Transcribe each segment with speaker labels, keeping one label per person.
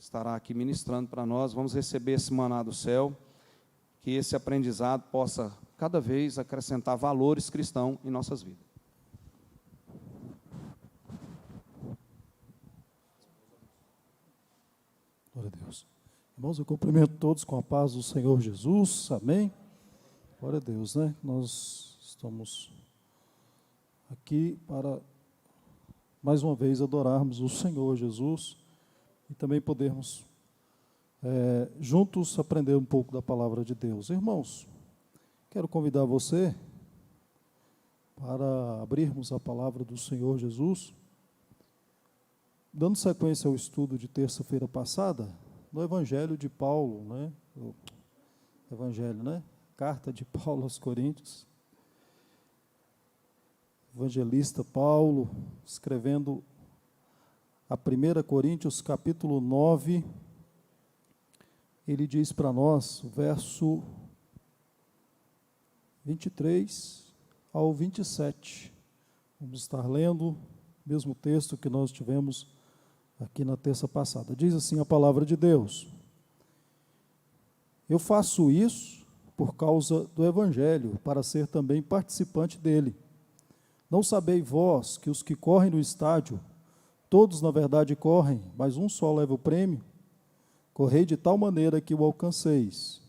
Speaker 1: estará aqui ministrando para nós. Vamos receber esse maná do céu, que esse aprendizado possa cada vez acrescentar valores cristãos em nossas vidas.
Speaker 2: Glória a Deus. Irmãos, eu cumprimento todos com a paz do Senhor Jesus, amém? Glória a Deus, né? Nós estamos aqui para, mais uma vez, adorarmos o Senhor Jesus e também podermos, juntos, aprender um pouco da palavra de Deus. Irmãos, quero convidar você para abrirmos a palavra do Senhor Jesus, dando sequência ao estudo de terça-feira passada, no Evangelho de Paulo, né? Evangelho, né? Carta de Paulo aos Coríntios. Evangelista Paulo, escrevendo a 1 Coríntios, capítulo 9, ele diz para nós, o verso 23 ao 27. Vamos estar lendo o mesmo texto que nós tivemos aqui na terça passada. Diz assim a palavra de Deus: eu faço isso por causa do Evangelho, para ser também participante dele. Não sabeis vós que os que correm no estádio, todos na verdade correm, mas um só leva o prêmio? Correi de tal maneira que o alcanceis.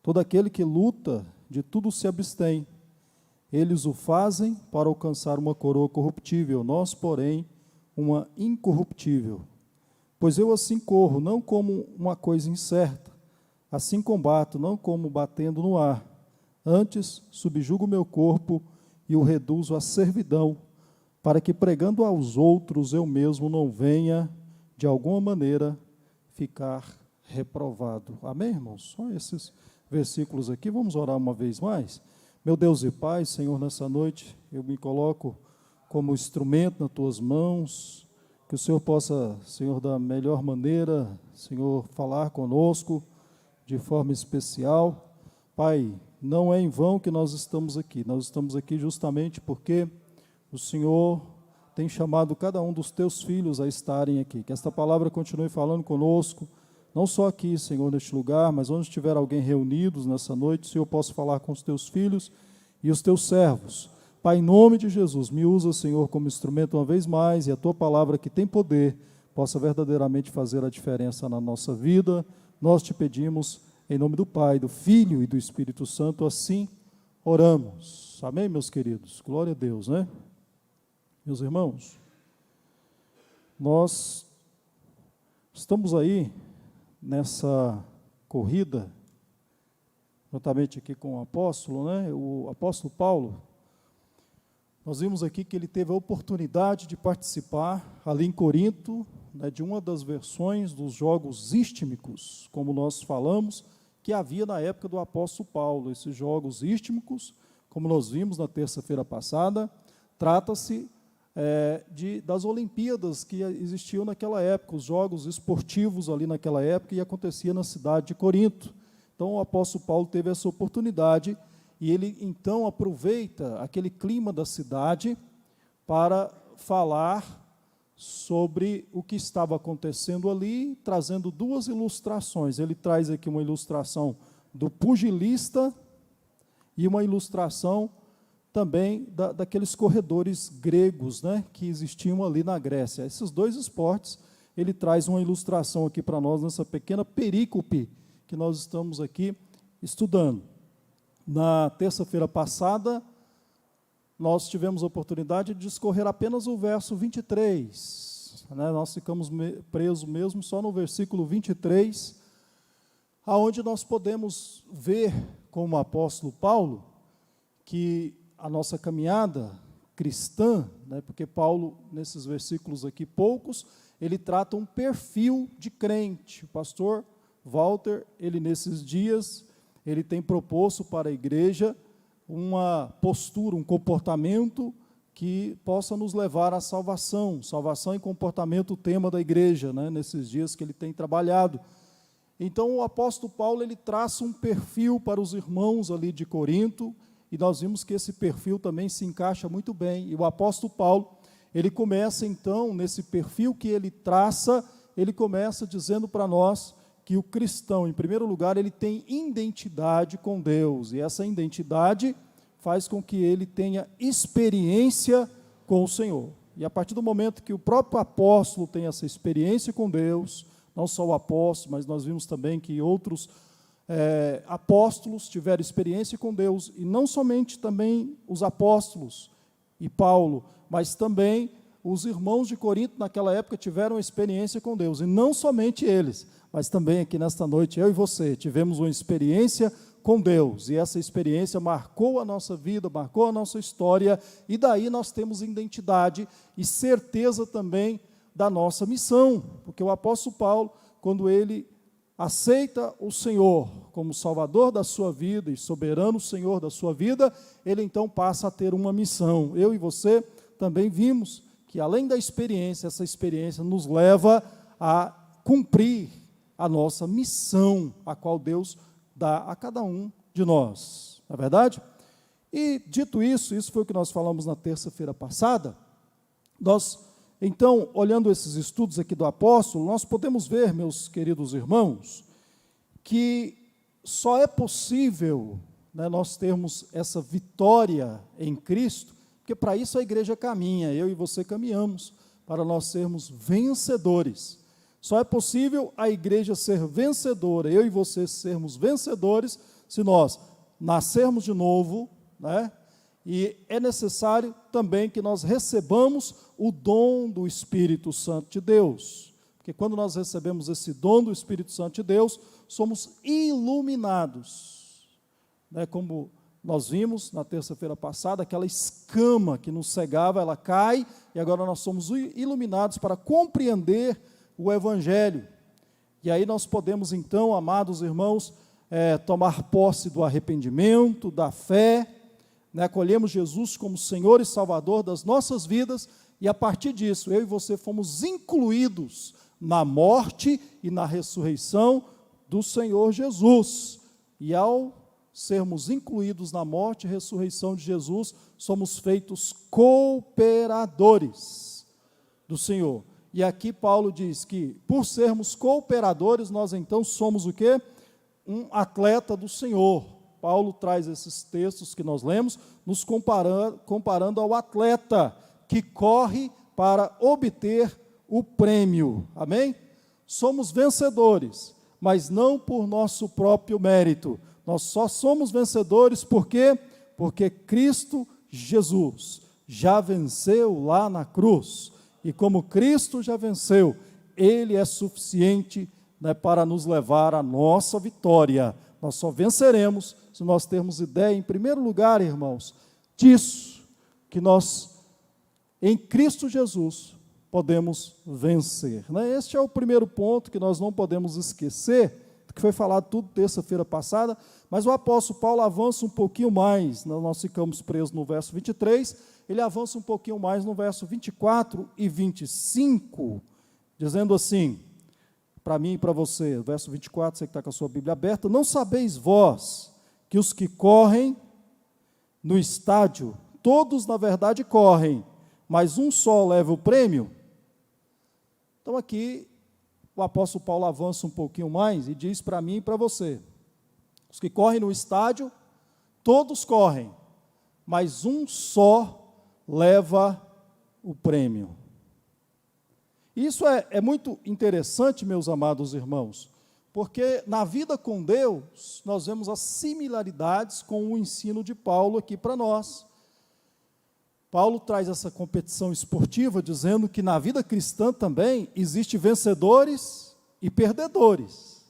Speaker 2: Todo aquele que luta, de tudo se abstém. Eles o fazem para alcançar uma coroa corruptível, nós, porém, uma incorruptível. Pois eu assim corro, não como uma coisa incerta, assim combato, não como batendo no ar. Antes, subjugo o meu corpo e o reduzo à servidão, para que, pregando aos outros, eu mesmo não venha, de alguma maneira, ficar reprovado. Amém, irmãos? Só esses versículos aqui. Vamos orar uma vez mais? Meu Deus e Pai, Senhor, nessa noite, eu me coloco como instrumento nas Tuas mãos, que o Senhor possa, Senhor, da melhor maneira, Senhor, falar conosco de forma especial. Pai, não é em vão que nós estamos aqui justamente porque o Senhor tem chamado cada um dos Teus filhos a estarem aqui, que esta palavra continue falando conosco, não só aqui, Senhor, neste lugar, mas onde estiver alguém reunidos nessa noite, o Senhor possa falar com os Teus filhos e os Teus servos. Pai, em nome de Jesus, me usa, Senhor, como instrumento uma vez mais, e a Tua palavra que tem poder, possa verdadeiramente fazer a diferença na nossa vida. Nós te pedimos, em nome do Pai, do Filho e do Espírito Santo, assim oramos. Amém, meus queridos? Glória a Deus, né? Meus irmãos, nós estamos aí nessa corrida, juntamente aqui com o apóstolo, né? O apóstolo Paulo. Nós vimos aqui que ele teve a oportunidade de participar ali em Corinto, né, de uma das versões dos jogos istmicos, como nós falamos, que havia na época do apóstolo Paulo. Esses jogos istmicos, como nós vimos na terça-feira passada, trata-se das Olimpíadas que existiam naquela época, os jogos esportivos ali naquela época, e acontecia na cidade de Corinto. Então o apóstolo Paulo teve essa oportunidade, e ele então aproveita aquele clima da cidade para falar sobre o que estava acontecendo ali, trazendo duas ilustrações. Ele traz aqui uma ilustração do pugilista e uma ilustração também daqueles corredores gregos, né, que existiam ali na Grécia. Esses dois esportes, ele traz uma ilustração aqui para nós, nessa pequena perícope que nós estamos aqui estudando. Na terça-feira passada, nós tivemos a oportunidade de discorrer apenas o verso 23. Né? Nós ficamos presos mesmo só no versículo 23, aonde nós podemos ver, como apóstolo Paulo, que a nossa caminhada cristã, né, porque Paulo, nesses versículos aqui, poucos, ele trata um perfil de crente. O pastor Walter, ele nesses dias, ele tem proposto para a igreja uma postura, um comportamento que possa nos levar à salvação. Salvação e comportamento, o tema da igreja, né, nesses dias que ele tem trabalhado. Então, o apóstolo Paulo, ele traça um perfil para os irmãos ali de Corinto, e nós vimos que esse perfil também se encaixa muito bem. E o apóstolo Paulo, ele começa então, nesse perfil que ele traça, ele começa dizendo para nós que o cristão, em primeiro lugar, ele tem identidade com Deus, e essa identidade faz com que ele tenha experiência com o Senhor. E a partir do momento que o próprio apóstolo tem essa experiência com Deus, não só o apóstolo, mas nós vimos também que outros apóstolos tiveram experiência com Deus, e não somente também os apóstolos e Paulo, mas também os irmãos de Corinto naquela época tiveram experiência com Deus, e não somente eles, mas também aqui nesta noite, eu e você, tivemos uma experiência com Deus, e essa experiência marcou a nossa vida, marcou a nossa história, e daí nós temos identidade e certeza também da nossa missão, porque o apóstolo Paulo, quando ele aceita o Senhor como Salvador da sua vida e soberano Senhor da sua vida, ele então passa a ter uma missão. Eu e você também vimos que, além da experiência, essa experiência nos leva a cumprir a nossa missão, a qual Deus dá a cada um de nós, não é verdade? E, dito isso, isso foi o que nós falamos na terça-feira passada, nós, então, olhando esses estudos aqui do apóstolo, nós podemos ver, meus queridos irmãos, que só é possível, né, nós termos essa vitória em Cristo, porque para isso a igreja caminha, eu e você caminhamos, para nós sermos vencedores. Só é possível a igreja ser vencedora, eu e você sermos vencedores, se nós nascermos de novo, né? E é necessário também que nós recebamos o dom do Espírito Santo de Deus, porque quando nós recebemos esse dom do Espírito Santo de Deus, somos iluminados, né? Como nós vimos na terça-feira passada, aquela escama que nos cegava, ela cai, e agora nós somos iluminados para compreender o Evangelho. E aí nós podemos então, amados irmãos, tomar posse do arrependimento, da fé, né? Acolhemos Jesus como Senhor e Salvador das nossas vidas, e a partir disso, eu e você fomos incluídos na morte e na ressurreição do Senhor Jesus. E ao sermos incluídos na morte e ressurreição de Jesus, somos feitos cooperadores do Senhor. E aqui Paulo diz que, por sermos cooperadores, nós então somos o quê? Um atleta do Senhor. Paulo traz esses textos que nós lemos, nos comparando ao atleta que corre para obter o prêmio. Amém? Somos vencedores, mas não por nosso próprio mérito. Nós só somos vencedores porque Cristo Jesus já venceu lá na cruz. E como Cristo já venceu, Ele é suficiente, né, para nos levar à nossa vitória. Nós só venceremos se nós termos ideia, em primeiro lugar, irmãos, disso, que nós, em Cristo Jesus, podemos vencer, né? Este é o primeiro ponto que nós não podemos esquecer, que foi falado tudo terça-feira passada, mas o apóstolo Paulo avança um pouquinho mais, nós ficamos presos no verso 23, ele avança um pouquinho mais no verso 24 e 25, dizendo assim, para mim e para você, verso 24, você que está com a sua Bíblia aberta, não sabeis vós que os que correm no estádio, todos na verdade correm, mas um só leva o prêmio? Então aqui, o apóstolo Paulo avança um pouquinho mais e diz para mim e para você, os que correm no estádio, todos correm, mas um só leva o prêmio. Isso é muito interessante, meus amados irmãos, porque na vida com Deus, nós vemos as similaridades com o ensino de Paulo aqui para nós. Paulo traz essa competição esportiva, dizendo que na vida cristã também existe vencedores e perdedores.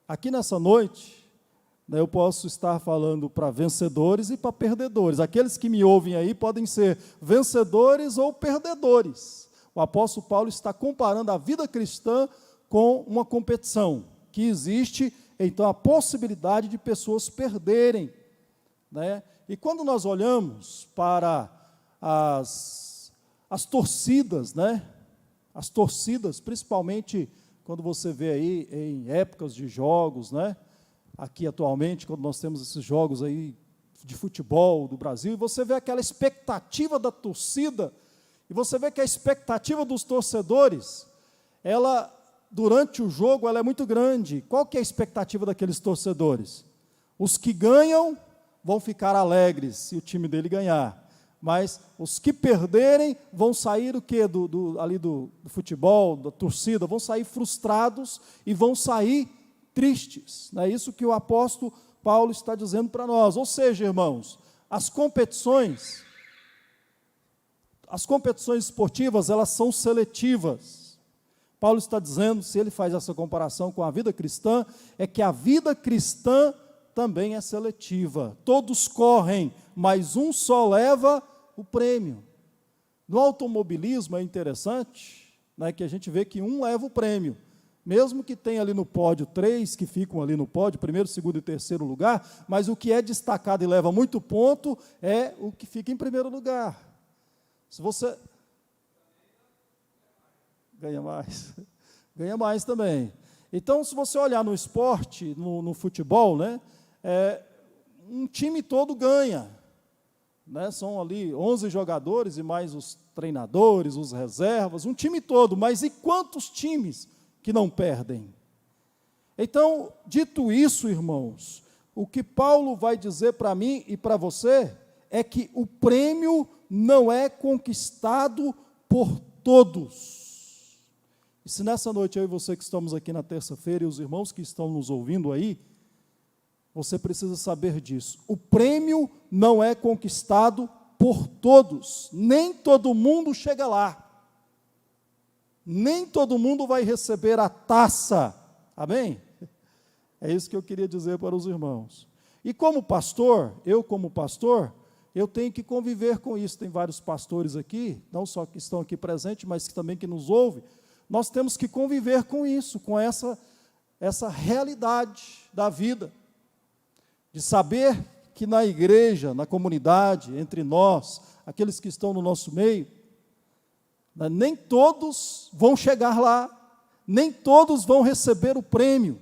Speaker 2: Aqui nessa noite, né, eu posso estar falando para vencedores e para perdedores. Aqueles que me ouvem aí podem ser vencedores ou perdedores. O apóstolo Paulo está comparando a vida cristã com uma competição, que existe, então, a possibilidade de pessoas perderem, né? E quando nós olhamos para as torcidas, né? As torcidas, principalmente quando você vê aí em épocas de jogos, né? Aqui atualmente, quando nós temos esses jogos aí de futebol do Brasil, e você vê aquela expectativa da torcida, e você vê que a expectativa dos torcedores ela, durante o jogo, ela é muito grande. Qual que é a expectativa daqueles torcedores? Os que ganham vão ficar alegres se o time dele ganhar. Mas os que perderem vão sair o quê? Do futebol, da torcida, vão sair frustrados e vão sair tristes. É isso que o apóstolo Paulo está dizendo para nós. Ou seja, irmãos, as competições esportivas, elas são seletivas. Paulo está dizendo, se ele faz essa comparação com a vida cristã, é que a vida cristã também é seletiva. Todos correm, mas um só leva o prêmio. No automobilismo é interessante, né, que a gente vê que um leva o prêmio. Mesmo que tenha ali no pódio 3 que ficam ali no pódio, primeiro, segundo e terceiro lugar, mas o que é destacado e leva muito ponto é o que fica em primeiro lugar. Se você ganha mais também. Então, se você olhar no esporte, no futebol, né, um time todo ganha, né, são ali 11 jogadores e mais os treinadores, os reservas, um time todo, mas e quantos times que não perdem? Então, dito isso, irmãos, o que Paulo vai dizer para mim e para você é que o prêmio não é conquistado por todos. E se nessa noite eu e você que estamos aqui na terça-feira e os irmãos que estão nos ouvindo aí, você precisa saber disso. O prêmio não é conquistado por todos, nem todo mundo chega lá. Nem todo mundo vai receber a taça, amém? É isso que eu queria dizer para os irmãos. E como pastor, eu tenho que conviver com isso. Tem vários pastores aqui, não só que estão aqui presentes, mas também que nos ouvem. Nós temos que conviver com isso, com essa realidade da vida. De saber que na igreja, na comunidade, entre nós, aqueles que estão no nosso meio, nem todos vão chegar lá, nem todos vão receber o prêmio.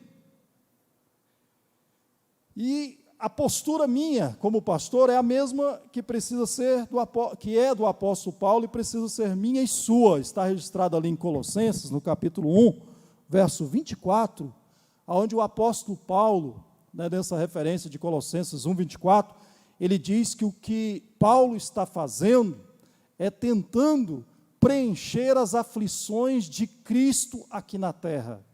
Speaker 2: E a postura minha, como pastor, é a mesma que precisa ser do apóstolo Paulo e precisa ser minha e sua. Está registrado ali em Colossenses, no capítulo 1, verso 24, onde o apóstolo Paulo, nessa referência de Colossenses 1, 24, ele diz que o que Paulo está fazendo é tentando preencher as aflições de Cristo aqui na terra.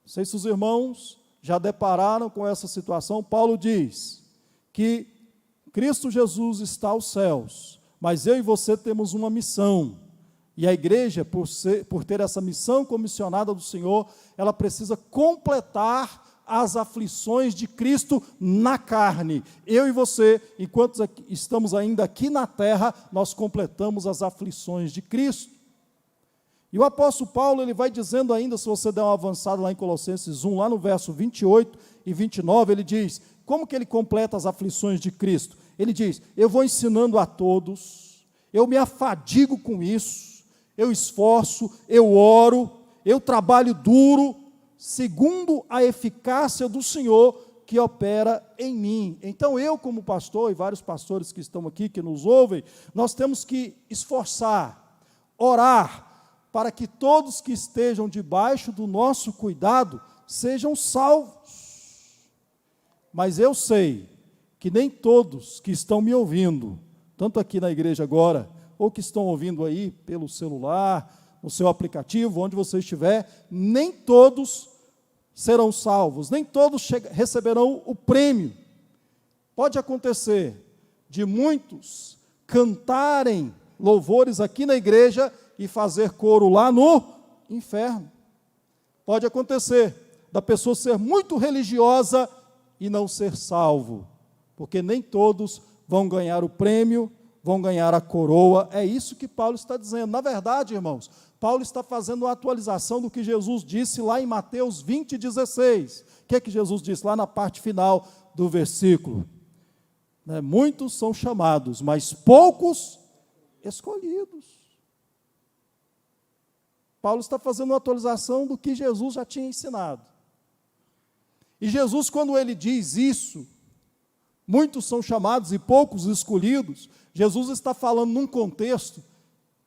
Speaker 2: Não sei se os irmãos já depararam com essa situação. Paulo diz que Cristo Jesus está aos céus, mas eu e você temos uma missão, e a igreja, por ter essa missão comissionada do Senhor, ela precisa completar as aflições de Cristo na carne. Eu e você, enquanto estamos ainda aqui na terra, nós completamos as aflições de Cristo. E o apóstolo Paulo, ele vai dizendo ainda, se você der uma avançada lá em Colossenses 1, lá no verso 28 e 29, ele diz, como que ele completa as aflições de Cristo? Ele diz, eu vou ensinando a todos, eu me afadigo com isso, eu esforço, eu oro, eu trabalho duro, segundo a eficácia do Senhor que opera em mim. Então eu, como pastor, e vários pastores que estão aqui, que nos ouvem, nós temos que esforçar, orar, para que todos que estejam debaixo do nosso cuidado sejam salvos. Mas eu sei que nem todos que estão me ouvindo, tanto aqui na igreja agora, ou que estão ouvindo aí pelo celular, no seu aplicativo, onde você estiver, nem todos serão salvos, nem todos receberão o prêmio. Pode acontecer de muitos cantarem louvores aqui na igreja e fazer coro lá no inferno. Pode acontecer da pessoa ser muito religiosa e não ser salvo, porque nem todos vão ganhar o prêmio, vão ganhar a coroa. É isso que Paulo está dizendo. Na verdade, irmãos, Paulo está fazendo uma atualização do que Jesus disse lá em Mateus 20, 16. O que é que Jesus disse lá na parte final do versículo? Muitos são chamados, mas poucos escolhidos. Paulo está fazendo uma atualização do que Jesus já tinha ensinado. E Jesus, quando ele diz isso, muitos são chamados e poucos escolhidos, Jesus está falando num contexto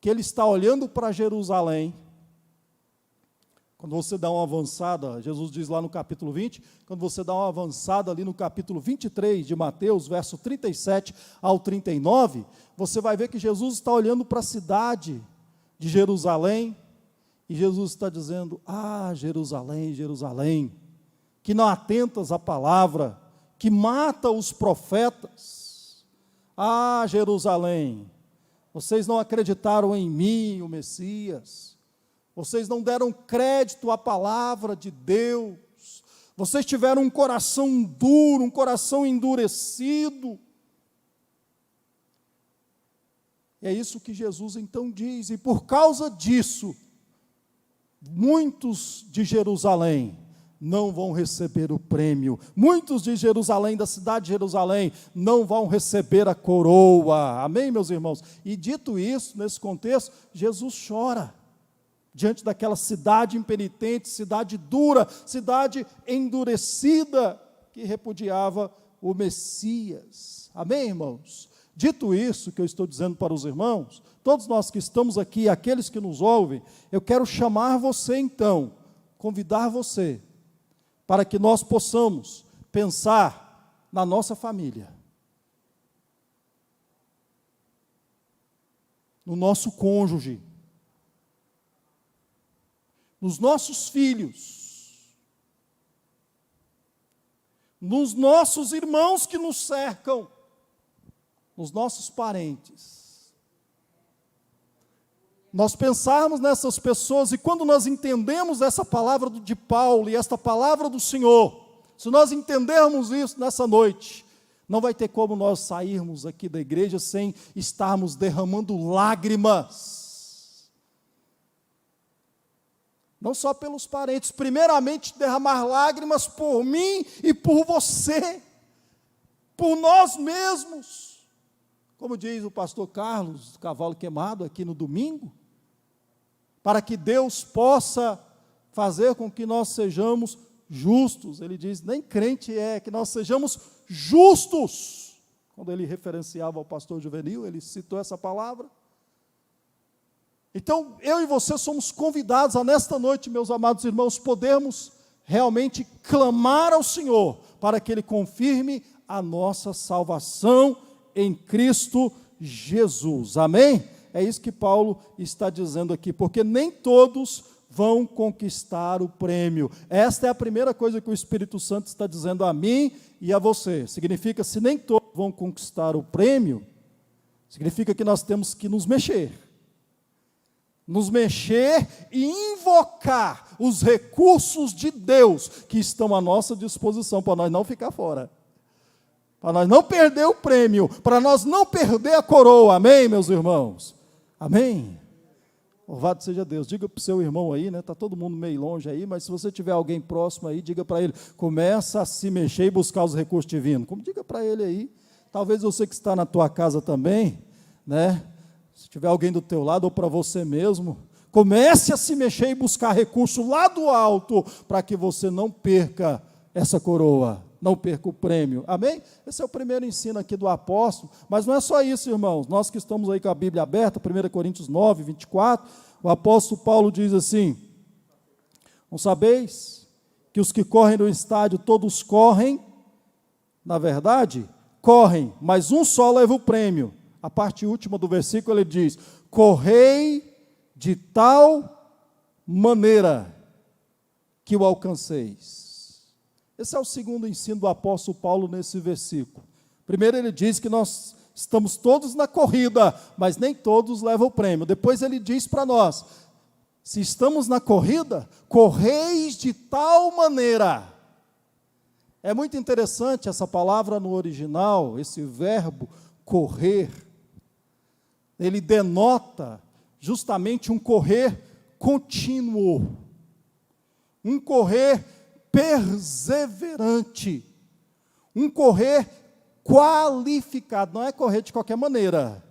Speaker 2: que ele está olhando para Jerusalém, Quando você dá uma avançada, Jesus diz lá no capítulo 20, quando você dá uma avançada ali no capítulo 23 de Mateus, verso 37 ao 39, você vai ver que Jesus está olhando para a cidade de Jerusalém, e Jesus está dizendo: ah, Jerusalém, Jerusalém, que não atentas à palavra, que mata os profetas. Ah, Jerusalém, vocês não acreditaram em mim, o Messias. Vocês não deram crédito à palavra de Deus. Vocês tiveram um coração duro, um coração endurecido. É isso que Jesus então diz. E por causa disso, muitos de Jerusalém não vão receber o prêmio. Muitos de Jerusalém, da cidade de Jerusalém, não vão receber a coroa. Amém, meus irmãos? E dito isso, nesse contexto, Jesus chora diante daquela cidade impenitente, cidade dura, cidade endurecida, que repudiava o Messias. Amém, irmãos? Dito isso que eu estou dizendo para os irmãos, todos nós que estamos aqui, aqueles que nos ouvem, eu quero chamar você então, convidar você, para que nós possamos pensar na nossa família, no nosso cônjuge, nos nossos filhos, nos nossos irmãos que nos cercam, nos nossos parentes. Nós pensarmos nessas pessoas, e quando nós entendemos essa palavra de Paulo e esta palavra do Senhor, se nós entendermos isso nessa noite, não vai ter como nós sairmos aqui da igreja sem estarmos derramando lágrimas. Não só pelos parentes, primeiramente derramar lágrimas por mim e por você, por nós mesmos. Como diz o pastor Carlos, Cavalo Queimado, aqui no domingo, para que Deus possa fazer com que nós sejamos justos. Ele diz, nem crente é, que nós sejamos justos. Quando ele referenciava ao pastor Juvenil, ele citou essa palavra. Então, eu e você somos convidados a, nesta noite, meus amados irmãos, podermos realmente clamar ao Senhor, para que Ele confirme a nossa salvação em Cristo Jesus. Amém? É isso que Paulo está dizendo aqui, porque nem todos vão conquistar o prêmio. Esta é a primeira coisa que o Espírito Santo está dizendo a mim e a você. Significa, se nem todos vão conquistar o prêmio, significa que nós temos que nos mexer e invocar os recursos de Deus que estão à nossa disposição, para nós não ficar fora, para nós não perder o prêmio, para nós não perder a coroa. Amém, meus irmãos? Amém? Louvado seja Deus. Diga para o seu irmão aí, né? Está todo mundo meio longe aí, mas se você tiver alguém próximo aí, diga para ele, começa a se mexer e buscar os recursos divinos. Como diga para ele aí, talvez você que está na tua casa também, né? Se tiver alguém do teu lado ou para você mesmo, comece a se mexer e buscar recurso lá do alto, para que você não perca essa coroa, não perca o prêmio. Amém? Esse é o primeiro ensino aqui do apóstolo, mas não é só isso, irmãos. Nós que estamos aí com a Bíblia aberta, 1 Coríntios 9, 24, o apóstolo Paulo diz assim: não sabeis que os que correm no estádio, todos correm, na verdade, correm, mas um só leva o prêmio. A parte última do versículo ele diz, correi de tal maneira que o alcanceis. Esse é o segundo ensino do apóstolo Paulo nesse versículo. Primeiro ele diz que nós estamos todos na corrida, mas nem todos levam o prêmio. Depois ele diz para nós, se estamos na corrida, correis de tal maneira. É muito interessante essa palavra no original, esse verbo correr. Ele denota justamente um correr contínuo, um correr perseverante, um correr qualificado. Não é correr de qualquer maneira,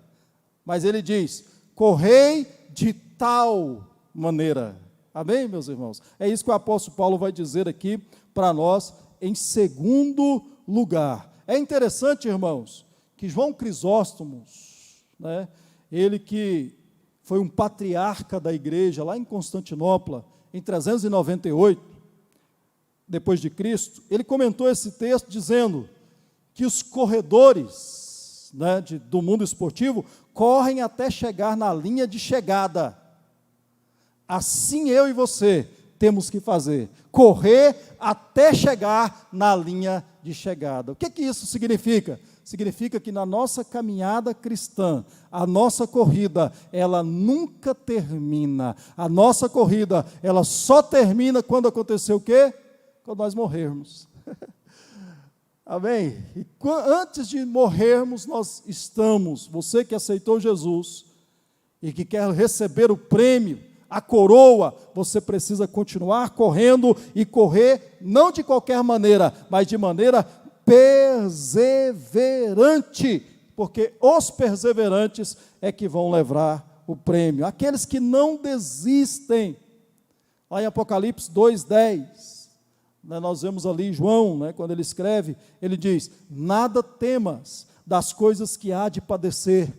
Speaker 2: mas ele diz, correi de tal maneira. Amém, meus irmãos? É isso que o apóstolo Paulo vai dizer aqui para nós em segundo lugar. É interessante, irmãos, que João Crisóstomo, né, ele que foi um patriarca da igreja lá em Constantinopla, em 398, depois de Cristo, ele comentou esse texto dizendo que os corredores, né, do mundo esportivo correm até chegar na linha de chegada. Assim eu e você temos que fazer, correr até chegar na linha de chegada. O que isso significa? Significa que na nossa caminhada cristã, a nossa corrida, ela nunca termina. A nossa corrida, ela só termina quando acontecer o quê? Quando nós morrermos. Amém? E antes de morrermos, nós estamos, você que aceitou Jesus e que quer receber o prêmio, a coroa, você precisa continuar correndo e correr não de qualquer maneira, mas de maneira perseverante, porque os perseverantes é que vão levar o prêmio, aqueles que não desistem. Lá em Apocalipse 2:10, nós vemos ali João, quando ele escreve, ele diz: nada temas das coisas que há de padecer,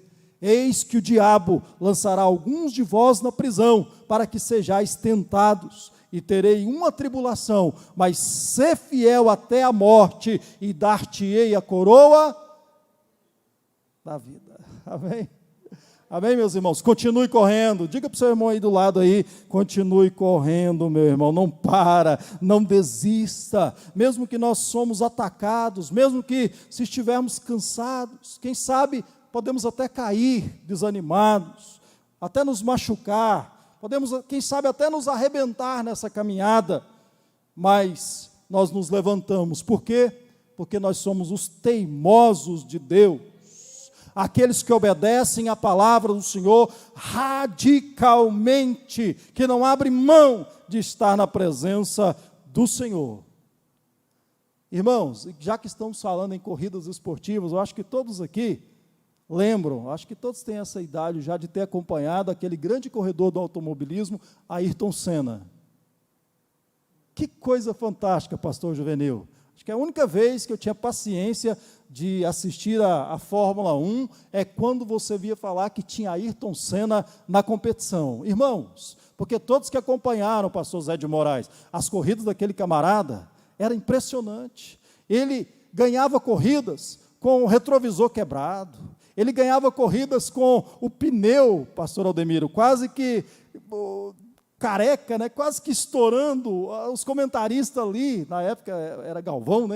Speaker 2: eis que o diabo lançará alguns de vós na prisão, para que sejais tentados, e terei uma tribulação, mas ser fiel até a morte, e dar-te-ei a coroa da vida. Amém? Amém, meus irmãos? Continue correndo. Diga para o seu irmão aí do lado aí, continue correndo, meu irmão. Não para, não desista. Mesmo que nós somos atacados, mesmo que se estivermos cansados, quem sabe podemos até cair desanimados, até nos machucar, podemos, quem sabe, até nos arrebentar nessa caminhada, mas nós nos levantamos. Por quê? Porque nós somos os teimosos de Deus, aqueles que obedecem à palavra do Senhor radicalmente, que não abrem mão de estar na presença do Senhor. Irmãos, já que estamos falando em corridas esportivas, eu acho que todos aqui lembram, acho que todos têm essa idade já de ter acompanhado aquele grande corredor do automobilismo, Ayrton Senna. Que coisa fantástica, pastor Juvenil. Acho que a única vez que eu tinha paciência de assistir a Fórmula 1 é quando você via falar que tinha Ayrton Senna na competição. Irmãos, porque todos que acompanharam o pastor Zé de Moraes, as corridas daquele camarada, era impressionante. Ele ganhava corridas com o retrovisor quebrado, ele ganhava corridas com o pneu, pastor Aldemiro, quase que careca, quase que estourando. Os comentaristas ali, na época era Galvão,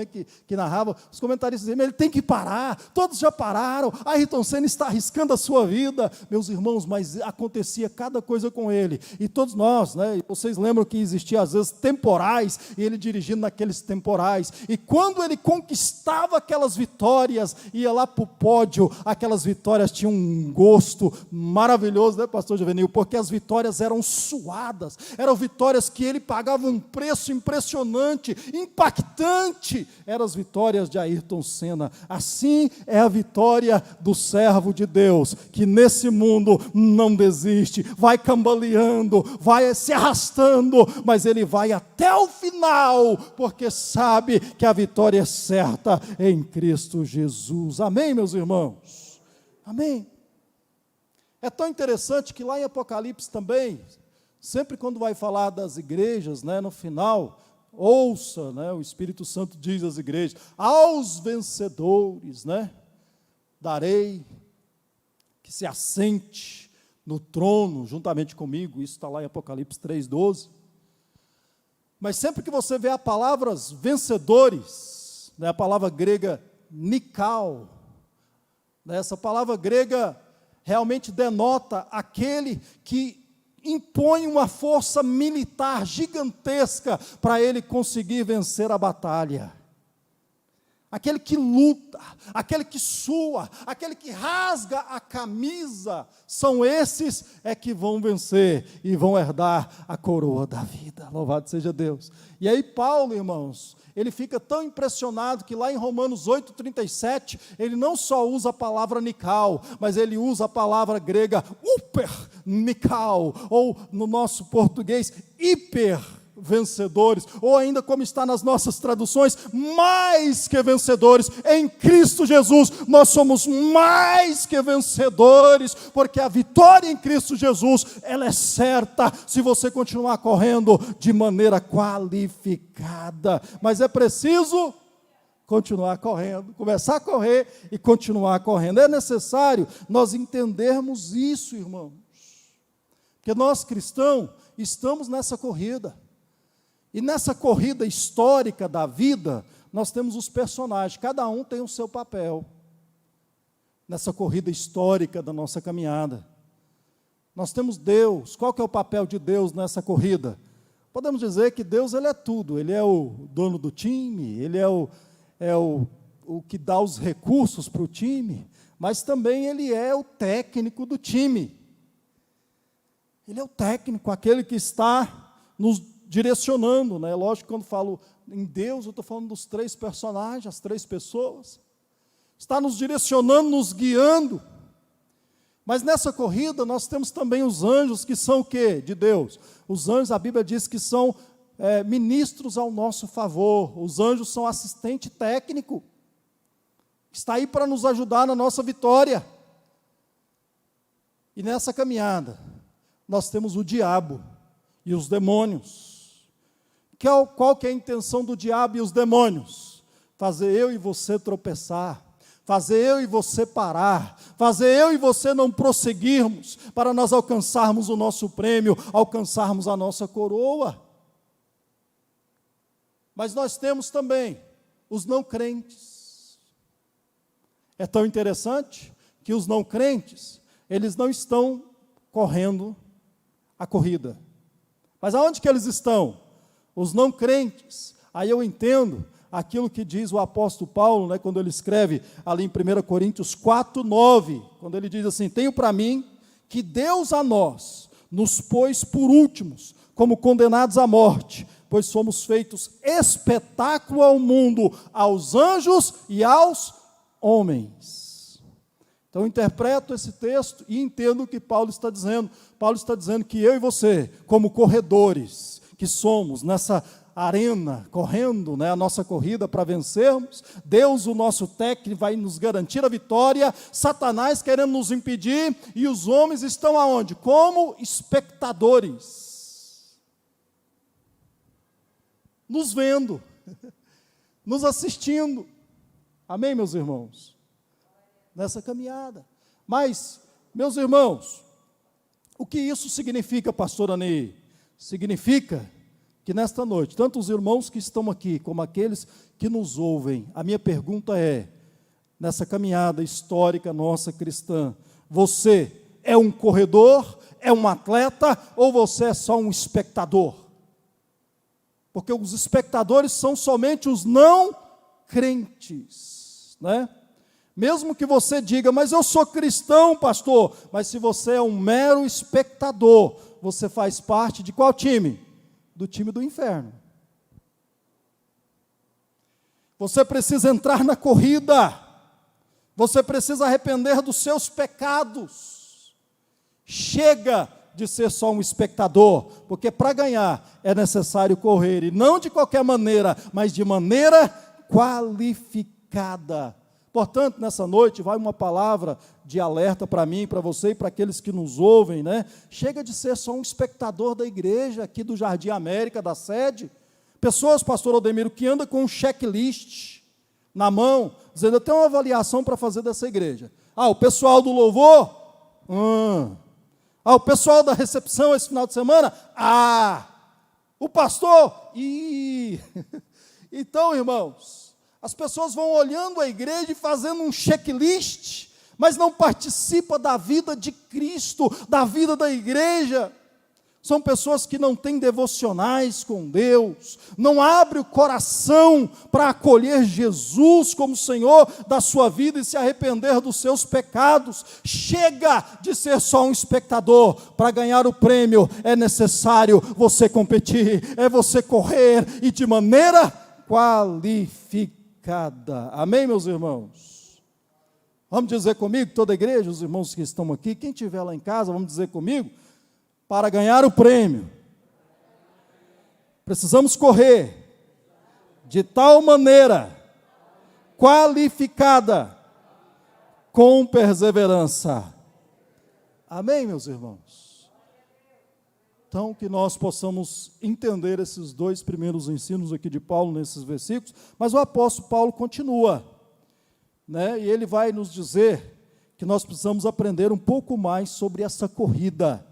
Speaker 2: que narrava, os comentaristas diziam: ele tem que parar, todos já pararam, Ayrton Senna está arriscando a sua vida. Meus irmãos, mas acontecia cada coisa com ele, e todos nós, vocês lembram que existia às vezes temporais, e ele dirigindo naqueles temporais, e quando ele conquistava aquelas vitórias, ia lá para o pódio, aquelas vitórias tinham um gosto maravilhoso, pastor Juvenil, porque as vitórias eram suadas, eram vitórias que ele pagava um preço impressionante, impactante, eram as vitórias de Ayrton Senna. Assim é a vitória do servo de Deus, que nesse mundo não desiste, vai cambaleando, vai se arrastando, mas ele vai até o final, porque sabe que a vitória é certa em Cristo Jesus. Amém, meus irmãos? Amém? É tão interessante que lá em Apocalipse também, sempre quando vai falar das igrejas, no final, ouça, o Espírito Santo diz às igrejas: aos vencedores, darei que se assente no trono juntamente comigo. Isso está lá em Apocalipse 3:12. Mas sempre que você vê a palavra vencedores, a palavra grega nikao, essa palavra grega realmente denota aquele que impõe uma força militar gigantesca para ele conseguir vencer a batalha. Aquele que luta, aquele que sua, aquele que rasga a camisa, são esses que vão vencer e vão herdar a coroa da vida. Louvado seja Deus. E aí Paulo, irmãos, ele fica tão impressionado que lá em Romanos 8:37, ele não só usa a palavra nikao, mas ele usa a palavra grega uper nikao, ou no nosso português hiper vencedores, ou ainda como está nas nossas traduções, mais que vencedores, em Cristo Jesus, nós somos mais que vencedores, porque a vitória em Cristo Jesus, ela é certa, se você continuar correndo de maneira qualificada, mas é preciso continuar correndo, começar a correr e continuar correndo, é necessário nós entendermos isso, irmãos, porque nós cristãos estamos nessa corrida, e nessa corrida histórica da vida, nós temos os personagens, cada um tem o seu papel, nessa corrida histórica da nossa caminhada. Nós temos Deus. Qual que é o papel de Deus nessa corrida? Podemos dizer que Deus, ele é tudo, ele é o dono do time, ele é o que dá os recursos para o time, mas também ele é o técnico do time. Ele é o técnico, aquele que está nos direcionando, né? Lógico que quando falo em Deus, eu estou falando dos 3 personagens, as 3 pessoas. Está nos direcionando, nos guiando. Mas nessa corrida nós temos também os anjos, que são o quê? De Deus. Os anjos, a Bíblia diz que são ministros ao nosso favor. Os anjos são assistente técnico. Está aí para nos ajudar na nossa vitória. E nessa caminhada, nós temos o diabo e os demônios. Qual que é a intenção do diabo e os demônios? Fazer eu e você tropeçar, fazer eu e você parar, fazer eu e você não prosseguirmos, para nós alcançarmos o nosso prêmio, alcançarmos a nossa coroa. Mas nós temos também os não crentes. É tão interessante que os não crentes, eles não estão correndo a corrida. Mas aonde que eles estão? Os não crentes. Aí eu entendo aquilo que diz o apóstolo Paulo, né, quando ele escreve ali em 1 Coríntios 4:9, quando ele diz assim: tenho para mim que Deus a nós nos pôs por últimos, como condenados à morte, pois somos feitos espetáculo ao mundo, aos anjos e aos homens. Então eu interpreto esse texto e entendo o que Paulo está dizendo. Paulo está dizendo que eu e você, como corredores que somos nessa arena, correndo, né, a nossa corrida para vencermos, Deus, o nosso técnico, vai nos garantir a vitória, Satanás querendo nos impedir, e os homens estão aonde? Como espectadores, nos vendo, nos assistindo. Amém, meus irmãos? Nessa caminhada. Mas, meus irmãos, o que isso significa, pastor Anei? Significa que nesta noite, tanto os irmãos que estão aqui, como aqueles que nos ouvem, a minha pergunta é, nessa caminhada histórica nossa cristã, você é um corredor, é um atleta, ou você é só um espectador? Porque os espectadores são somente os não crentes, né? Mesmo que você diga, mas eu sou cristão, pastor, mas se você é um mero espectador, você faz parte de qual time? Do time do inferno. Você precisa entrar na corrida, você precisa arrepender dos seus pecados. Chega de ser só um espectador, porque para ganhar é necessário correr, e não de qualquer maneira, mas de maneira qualificada. Portanto, nessa noite vai uma palavra de alerta para mim, para você e para aqueles que nos ouvem, né? Chega de ser só um espectador da igreja, aqui do Jardim América, da sede. Pessoas, pastor Aldemiro, que andam com um checklist na mão, dizendo, eu tenho uma avaliação para fazer dessa igreja. O pessoal do louvor? O pessoal da recepção esse final de semana? O pastor? Então, irmãos, as pessoas vão olhando a igreja e fazendo um checklist, mas não participa da vida de Cristo, da vida da igreja. São pessoas que não têm devocionais com Deus, não abrem o coração para acolher Jesus como Senhor da sua vida e se arrepender dos seus pecados. Chega de ser só um espectador. Para ganhar o prêmio é necessário você competir, é você correr e de maneira qualificada. Amém, meus irmãos? Vamos dizer comigo, toda a igreja, os irmãos que estão aqui, quem estiver lá em casa, vamos dizer comigo, para ganhar o prêmio, Precisamos correr de tal maneira, qualificada, com perseverança. Amém, meus irmãos? Então, que nós possamos entender esses dois primeiros ensinos aqui de Paulo, nesses versículos, mas o apóstolo Paulo continua, né? E ele vai nos dizer que nós precisamos aprender um pouco mais sobre essa corrida.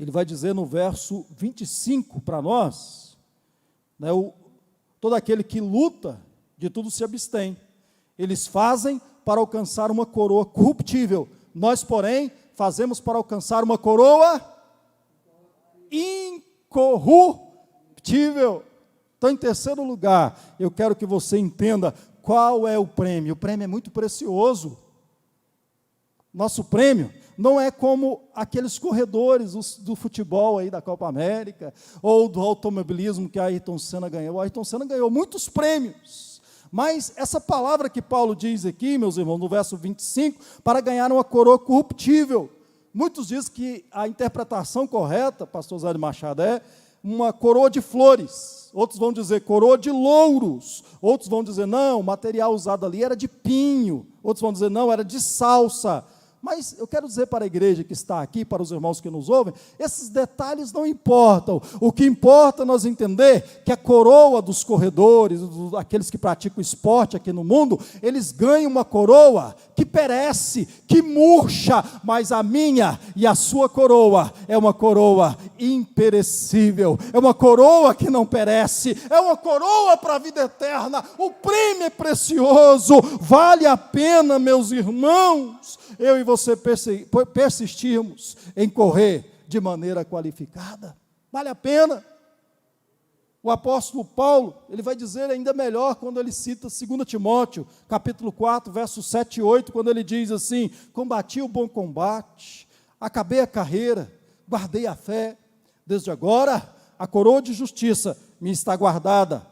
Speaker 2: Ele vai dizer no verso 25 para nós, né, todo aquele que luta, de tudo se abstém. Eles fazem para alcançar uma coroa corruptível. Nós, porém, fazemos para alcançar uma coroa incorruptível. Então, em terceiro lugar, eu quero que você entenda qual é o prêmio. O prêmio é muito precioso. Nosso prêmio não é como aqueles corredores do futebol aí da Copa América, ou do automobilismo que Ayrton Senna ganhou. O Ayrton Senna ganhou muitos prêmios, mas essa palavra que Paulo diz aqui, meus irmãos, no verso 25, para ganhar uma coroa corruptível. Muitos dizem que a interpretação correta, pastor Zé de Machado, é uma coroa de flores. Outros vão dizer coroa de louros. Outros vão dizer, não, o material usado ali era de pinho. Outros vão dizer, não, era de salsa. Mas eu quero dizer para a igreja que está aqui, para os irmãos que nos ouvem, esses detalhes não importam. O que importa é nós entender que a coroa dos corredores, aqueles que praticam esporte aqui no mundo, eles ganham uma coroa que perece, que murcha, mas a minha e a sua coroa é uma coroa imperecível, é uma coroa que não perece, é uma coroa para a vida eterna. O prêmio é precioso, vale a pena, meus irmãos, eu e você persistirmos em correr de maneira qualificada. Vale a pena. O apóstolo Paulo, ele vai dizer ainda melhor quando ele cita 2 Timóteo, capítulo 4, versos 7 e 8, quando ele diz assim: combati o bom combate, acabei a carreira, guardei a fé, desde agora a coroa de justiça me está guardada,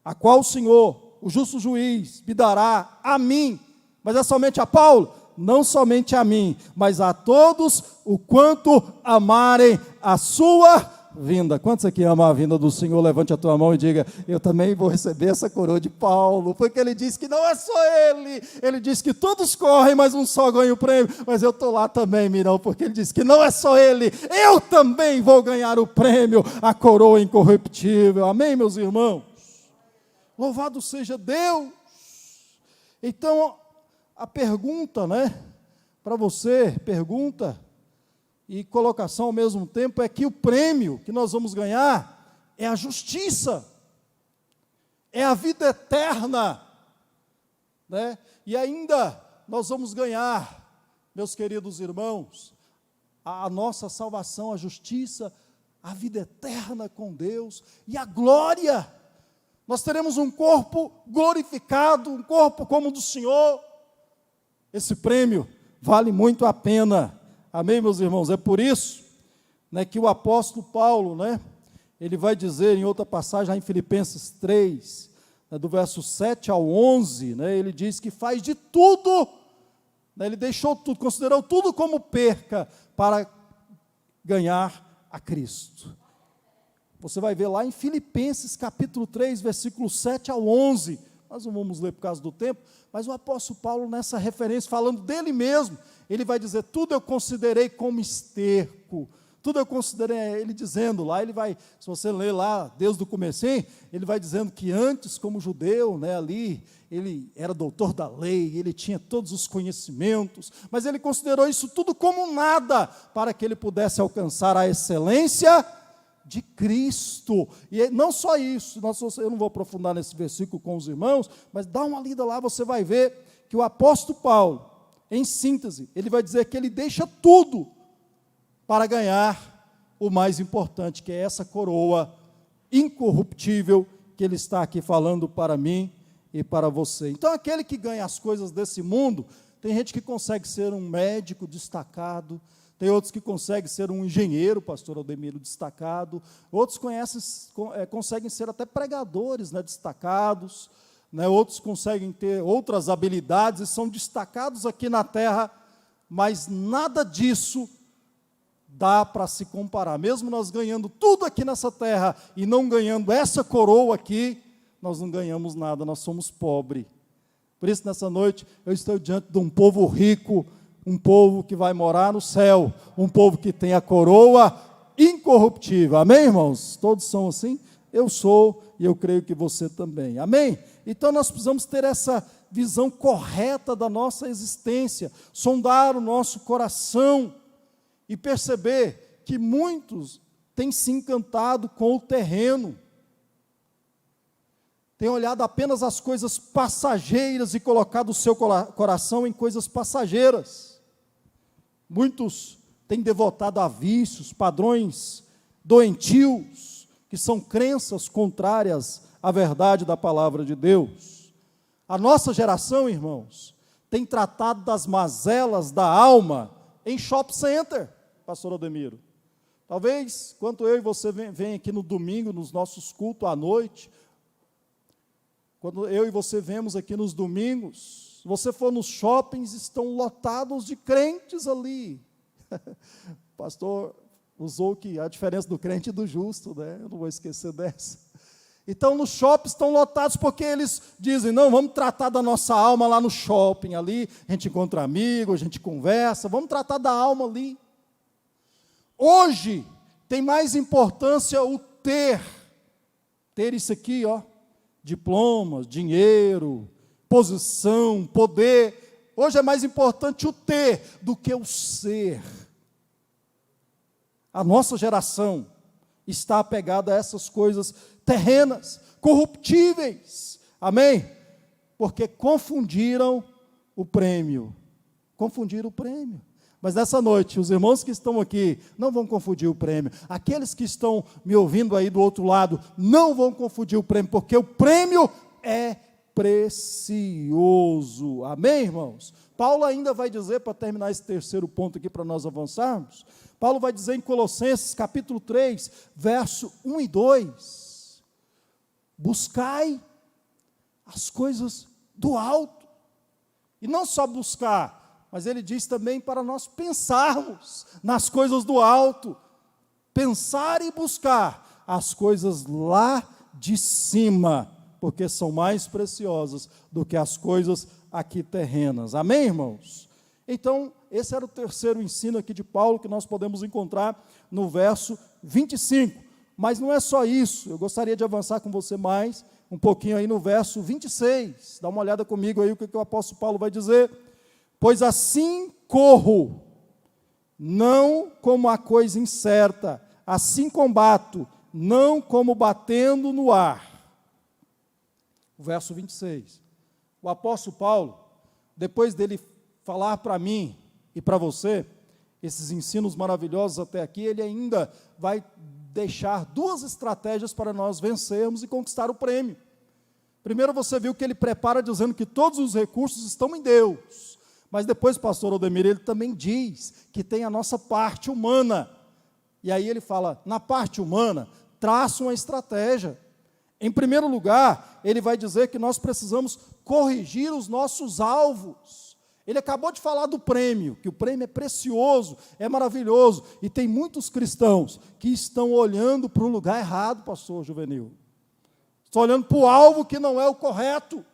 Speaker 2: a qual o Senhor, o justo juiz, me dará a mim, mas é somente a Paulo? Não somente a mim, mas a todos, o quanto amarem a sua vinda. Quantos aqui amam a vinda do Senhor? Levante a tua mão e diga: eu também vou receber essa coroa de Paulo, porque ele diz que não é só ele diz que todos correm, mas um só ganha o prêmio, mas eu estou lá também, Mirão, porque ele diz que não é só ele, eu também vou ganhar o prêmio, a coroa incorruptível. Amém, meus irmãos? Louvado seja Deus. Então, a pergunta, né, para você, pergunta e colocação ao mesmo tempo, é que o prêmio que nós vamos ganhar é a justiça, é a vida eterna, né? E ainda nós vamos ganhar, meus queridos irmãos, a nossa salvação, a justiça, a vida eterna com Deus e a glória. Nós teremos um corpo glorificado, um corpo como o do Senhor. Esse prêmio vale muito a pena. Amém, meus irmãos? É por isso, né, que o apóstolo Paulo, né, ele vai dizer em outra passagem, em Filipenses 3, né, do verso 7 ao 11, né, ele diz que faz de tudo, né, ele deixou tudo, considerou tudo como perca para ganhar a Cristo. Você vai ver lá em Filipenses capítulo 3, versículo 7 ao 11, nós não vamos ler por causa do tempo, mas o apóstolo Paulo, nessa referência, falando dele mesmo, ele vai dizer: tudo eu considerei como esterco, tudo eu considerei, ele dizendo lá, ele vai, se você ler lá, desde o comecinho, ele vai dizendo que antes, como judeu, né, ali, ele era doutor da lei, ele tinha todos os conhecimentos, mas ele considerou isso tudo como nada, para que ele pudesse alcançar a excelência de Cristo. E não só isso, eu não vou aprofundar nesse versículo com os irmãos, mas dá uma lida lá, você vai ver que o apóstolo Paulo, em síntese, ele vai dizer que ele deixa tudo para ganhar o mais importante, que é essa coroa incorruptível que ele está aqui falando para mim e para você. Então, aquele que ganha as coisas desse mundo, tem gente que consegue ser um médico destacado, tem outros que conseguem ser um engenheiro, pastor Aldemiro, destacado, outros conseguem ser até pregadores, né, destacados, né, outros conseguem ter outras habilidades e são destacados aqui na terra, mas nada disso dá para se comparar. Mesmo nós ganhando tudo aqui nessa terra e não ganhando essa coroa aqui, nós não ganhamos nada, nós somos pobres. Por isso, nessa noite, eu estou diante de um povo rico, um povo que vai morar no céu, um povo que tem a coroa incorruptível. Amém, irmãos? Todos são assim? Eu sou e eu creio que você também. Amém? Então, nós precisamos ter essa visão correta da nossa existência, sondar o nosso coração e perceber que muitos têm se encantado com o terreno, têm olhado apenas as coisas passageiras e colocado o seu coração em coisas passageiras. Muitos têm devotado a vícios, padrões doentios, que são crenças contrárias à verdade da palavra de Deus. A nossa geração, irmãos, tem tratado das mazelas da alma em shopping center, pastor Ademiro. Talvez, quando eu e você vem aqui no domingo, nos nossos cultos à noite, quando eu e você vemos aqui nos domingos, se você for nos shoppings, estão lotados de crentes ali. O pastor usou que a diferença do crente e do justo, né? Eu não vou esquecer dessa. Então, nos shoppings estão lotados porque eles dizem, não, vamos tratar da nossa alma lá no shopping, ali, a gente encontra amigos, a gente conversa, vamos tratar da alma ali. Hoje, tem mais importância o ter isso aqui, ó, diplomas, dinheiro, posição, poder. Hoje é mais importante o ter do que o ser. A nossa geração está apegada a essas coisas terrenas, corruptíveis, amém? Porque confundiram o prêmio, Mas nessa noite, os irmãos que estão aqui não vão confundir o prêmio, aqueles que estão me ouvindo aí do outro lado, não vão confundir o prêmio, porque o prêmio é precioso, amém, irmãos? Paulo ainda vai dizer, para terminar esse terceiro ponto aqui, para nós avançarmos, Paulo vai dizer em Colossenses, capítulo 3, verso 1 e 2, buscai as coisas do alto, e não só buscar, mas ele diz também para nós pensarmos nas coisas do alto, pensar e buscar as coisas lá de cima, porque são mais preciosas do que as coisas aqui terrenas, amém, irmãos? Então, esse era o terceiro ensino aqui de Paulo, que nós podemos encontrar no verso 25, mas não é só isso, eu gostaria de avançar com você mais, um pouquinho aí no verso 26, dá uma olhada comigo aí o que o apóstolo Paulo vai dizer, pois assim corro, não como a coisa incerta, assim combato, não como batendo no ar. O verso 26, o apóstolo Paulo, depois dele falar para mim e para você, esses ensinos maravilhosos até aqui, ele ainda vai deixar duas estratégias para nós vencermos e conquistar o prêmio. Primeiro você viu que ele prepara dizendo que todos os recursos estão em Deus, mas depois, pastor Ademir, ele também diz que tem a nossa parte humana, e aí ele fala, na parte humana, traça uma estratégia. Em primeiro lugar, ele vai dizer que nós precisamos corrigir os nossos alvos. Ele acabou de falar do prêmio, que o prêmio é precioso, é maravilhoso, e tem muitos cristãos que estão olhando para o lugar errado, pastor Juvenil. Estão olhando para o alvo que não é o correto.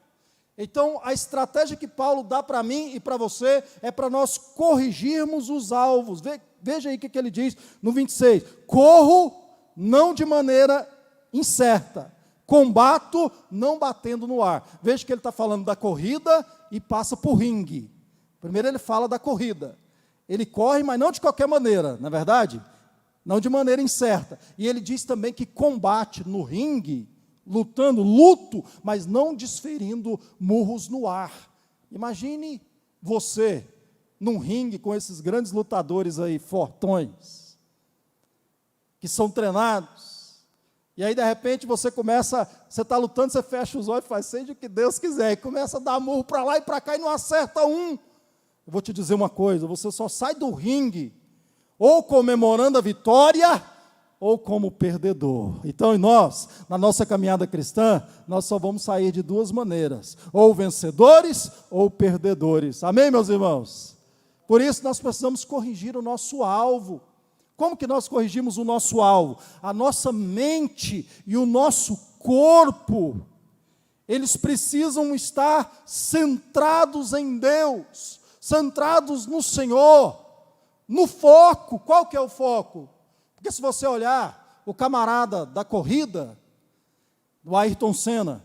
Speaker 2: Então, a estratégia que Paulo dá para mim e para você é para nós corrigirmos os alvos. Veja aí o que ele diz no 26. Corro não de maneira incerta, combato não batendo no ar. Veja que ele está falando da corrida e passa por ringue. Primeiro ele fala da corrida. Ele corre, mas não de qualquer maneira, não é verdade? Não de maneira incerta. E ele diz também que combate no ringue, luto, mas não desferindo murros no ar. Imagine você num ringue com esses grandes lutadores aí, fortões, que são treinados, e aí de repente você está lutando, você fecha os olhos e faz, seja o que Deus quiser, e começa a dar murro para lá e para cá e não acerta um. Eu vou te dizer uma coisa, você só sai do ringue, ou comemorando a vitória, ou como perdedor. Então, nós, na nossa caminhada cristã, nós só vamos sair de duas maneiras, ou vencedores, ou perdedores. Amém, meus irmãos? Por isso, nós precisamos corrigir o nosso alvo, Como que nós corrigimos o nosso alvo? A nossa mente e o nosso corpo, eles precisam estar centrados em Deus, centrados no Senhor, no foco. Qual que é o foco? Porque se você olhar, o camarada da corrida, do Ayrton Senna,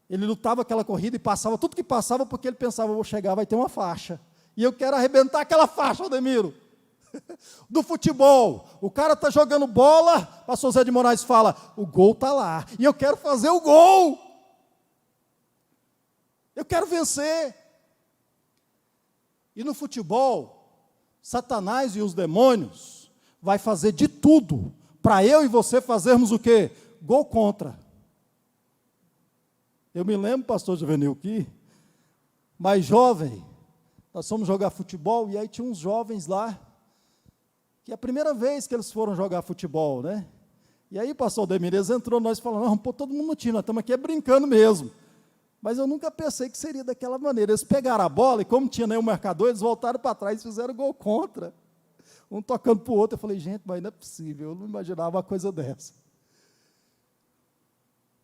Speaker 2: ele lutava aquela corrida e passava tudo que passava, porque ele pensava, vou chegar, vai ter uma faixa, e eu quero arrebentar aquela faixa, Aldemiro. Do futebol, o cara está jogando bola, pastor Zé de Moraes fala, o gol está lá, e eu quero fazer o gol, eu quero vencer. E no futebol, Satanás e os demônios vai fazer de tudo para eu e você fazermos o quê? Gol contra. Eu me lembro, pastor Juvenil, que mais jovem, nós fomos jogar futebol, e aí tinha uns jovens lá, que é a primeira vez que eles foram jogar futebol, né? E aí o pastor Demirez entrou, nós falamos, vamos pôr todo mundo no time, nós estamos aqui brincando mesmo. Mas eu nunca pensei que seria daquela maneira. Eles pegaram a bola, e como tinha nenhum marcador, eles voltaram para trás e fizeram gol contra. Um tocando para o outro, eu falei, gente, mas não é possível, eu não imaginava uma coisa dessa.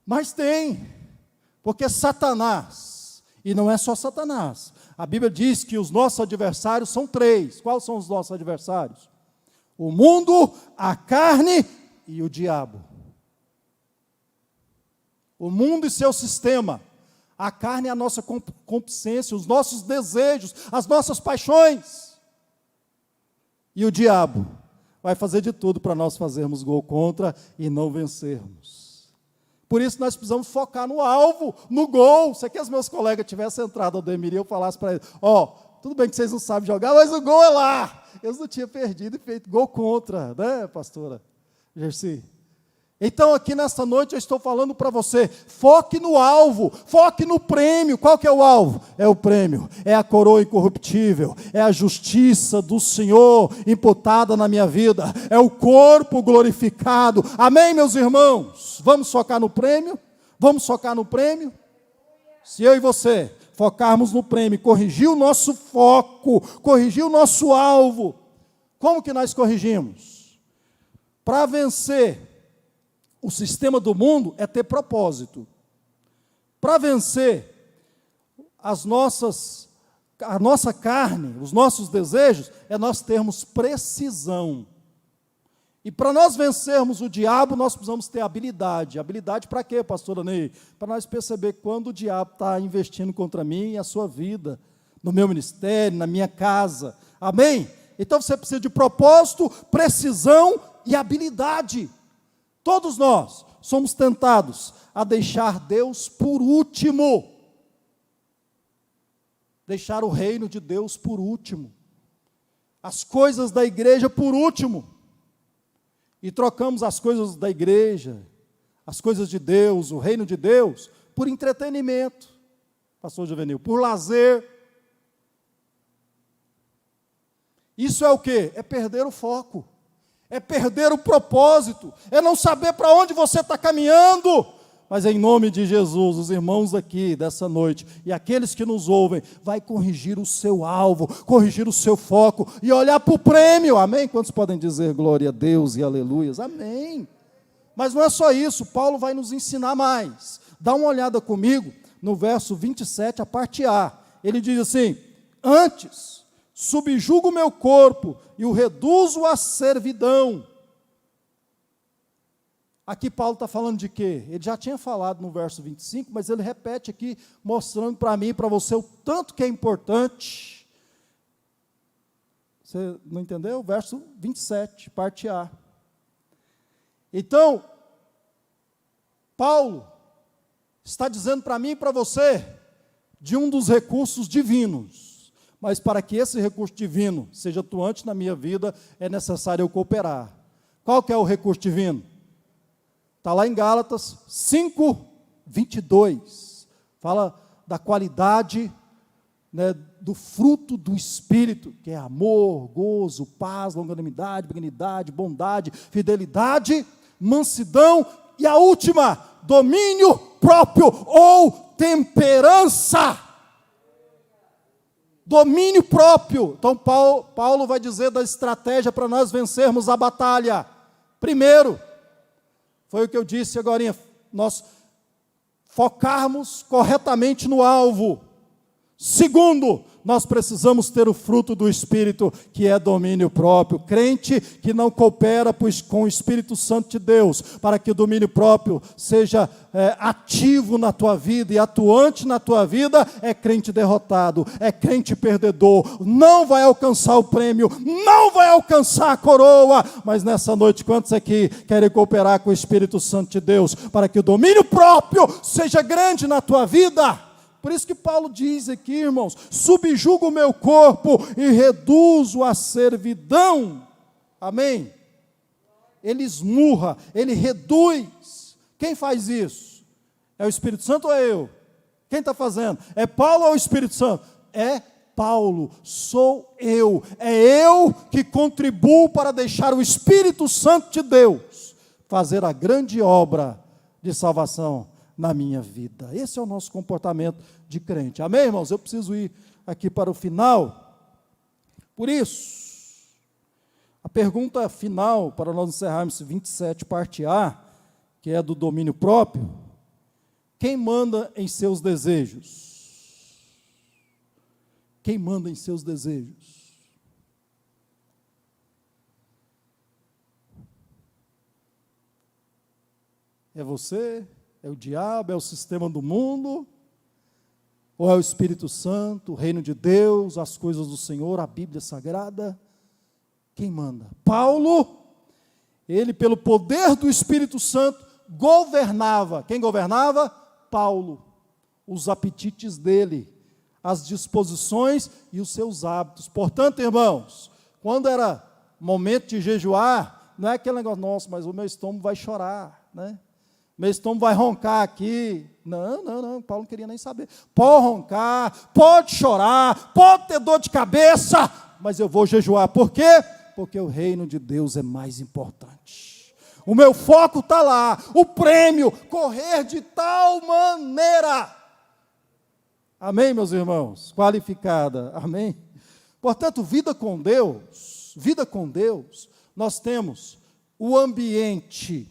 Speaker 2: Mas tem, porque Satanás, e não é só Satanás, a Bíblia diz que os nossos adversários são 3. Quais são os nossos adversários? O mundo, a carne e o diabo. O mundo e seu sistema. A carne é a nossa concupiscência, os nossos desejos, as nossas paixões. E o diabo vai fazer de tudo para nós fazermos gol contra e não vencermos. Por isso nós precisamos focar no alvo, no gol. Se aqui os meus colegas tivessem entrado ao Ademir e eu falasse para eles, tudo bem que vocês não sabem jogar, mas o gol é lá. Eles não tinham perdido e feito gol contra, né, pastora Gersi? Então, aqui nesta noite eu estou falando para você, foque no alvo, foque no prêmio. Qual que é o alvo? É o prêmio, é a coroa incorruptível, é a justiça do Senhor imputada na minha vida, é o corpo glorificado. Amém, meus irmãos? Vamos focar no prêmio? Vamos focar no prêmio? Se eu e você focarmos no prêmio, corrigir o nosso foco, corrigir o nosso alvo, como que nós corrigimos? Para vencer o sistema do mundo é ter propósito. Para vencer a nossa carne, os nossos desejos, é nós termos precisão. E para nós vencermos o diabo, nós precisamos ter habilidade. Habilidade para quê, pastora Ney? Para nós perceber quando o diabo está investindo contra mim e a sua vida, no meu ministério, na minha casa. Amém? Então você precisa de propósito, precisão e habilidade. Todos nós somos tentados a deixar Deus por último. Deixar o reino de Deus por último. As coisas da igreja por último. E trocamos as coisas da igreja, as coisas de Deus, o reino de Deus, por entretenimento, pastor Juvenil, por lazer. Isso é o quê? É perder o foco. É perder o propósito, é não saber para onde você está caminhando. Mas em nome de Jesus, os irmãos aqui dessa noite e aqueles que nos ouvem, vai corrigir o seu alvo, corrigir o seu foco e olhar para o prêmio, amém? Quantos podem dizer glória a Deus e aleluias? Amém. Mas não é só isso, Paulo vai nos ensinar mais. Dá uma olhada comigo no verso 27, a parte A. Ele diz assim, antes subjugo o meu corpo e o reduzo à servidão. Aqui Paulo está falando de quê? Ele já tinha falado no verso 25, mas ele repete aqui, mostrando para mim e para você o tanto que é importante. Você não entendeu? Verso 27, parte A. Então, Paulo está dizendo para mim e para você de um dos recursos divinos. Mas para que esse recurso divino seja atuante na minha vida, é necessário eu cooperar. Qual que é o recurso divino? Está lá em Gálatas 5:22. Fala da qualidade, né, do fruto do Espírito, que é amor, gozo, paz, longanimidade, benignidade, bondade, fidelidade, mansidão e a última, domínio próprio ou temperança. Domínio próprio. Então, Paulo vai dizer da estratégia para nós vencermos a batalha. Primeiro, foi o que eu disse agora, nós focarmos corretamente no alvo. Segundo, nós precisamos ter o fruto do Espírito, que é domínio próprio. Crente que não coopera com o Espírito Santo de Deus, para que o domínio próprio seja ativo na tua vida e atuante na tua vida, é crente derrotado, é crente perdedor, não vai alcançar o prêmio, não vai alcançar a coroa. Mas nessa noite, quantos aqui querem cooperar com o Espírito Santo de Deus, para que o domínio próprio seja grande na tua vida? Por isso que Paulo diz aqui, irmãos, subjugo o meu corpo e reduzo a servidão. Amém? Ele esmurra, ele reduz. Quem faz isso? É o Espírito Santo ou é eu? Quem está fazendo? É Paulo ou o Espírito Santo? É Paulo, sou eu. É eu que contribuo para deixar o Espírito Santo de Deus fazer a grande obra de salvação na minha vida. Esse é o nosso comportamento de crente. Amém, irmãos? Eu preciso ir aqui para o final. Por isso, a pergunta final, para nós encerrarmos 27, parte A, que é do domínio próprio: quem manda em seus desejos? Quem manda em seus desejos? É você? É o diabo? É o sistema do mundo? Ou é o Espírito Santo, o reino de Deus, as coisas do Senhor, a Bíblia Sagrada? Quem manda? Paulo, ele pelo poder do Espírito Santo governava. Quem governava? Paulo. Os apetites dele, as disposições e os seus hábitos. Portanto, irmãos, quando era momento de jejuar, não é aquele negócio, nossa, mas o meu estômago vai chorar, né? Meu estômago vai roncar aqui. Não, Paulo não queria nem saber. Pode roncar, pode chorar, pode ter dor de cabeça, mas eu vou jejuar. Por quê? Porque o reino de Deus é mais importante. O meu foco está lá, o prêmio, correr de tal maneira. Amém, meus irmãos? Qualificada, amém? Portanto, vida com Deus, nós temos o ambiente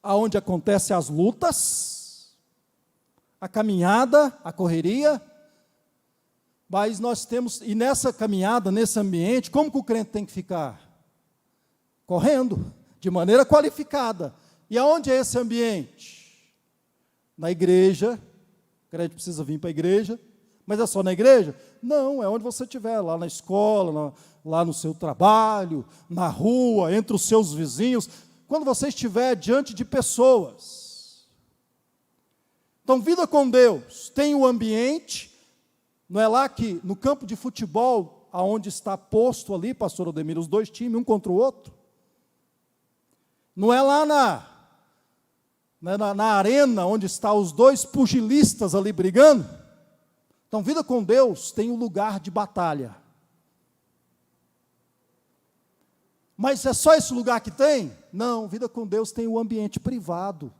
Speaker 2: aonde acontecem as lutas, a caminhada, a correria, mas nós temos, e nessa caminhada, nesse ambiente, como que o crente tem que ficar? Correndo, de maneira qualificada. E aonde é esse ambiente? Na igreja. O crente precisa vir para a igreja, mas é só na igreja? Não, é onde você estiver, lá na escola, lá no seu trabalho, na rua, entre os seus vizinhos, quando você estiver diante de pessoas. Então, vida com Deus, tem o ambiente, não é lá que, no campo de futebol, aonde está posto ali, pastor Odemir, os dois times, um contra o outro, não é lá na arena, onde estão os dois pugilistas ali brigando. Então, vida com Deus tem um lugar de batalha. Mas é só esse lugar que tem? Não, vida com Deus tem o ambiente privado.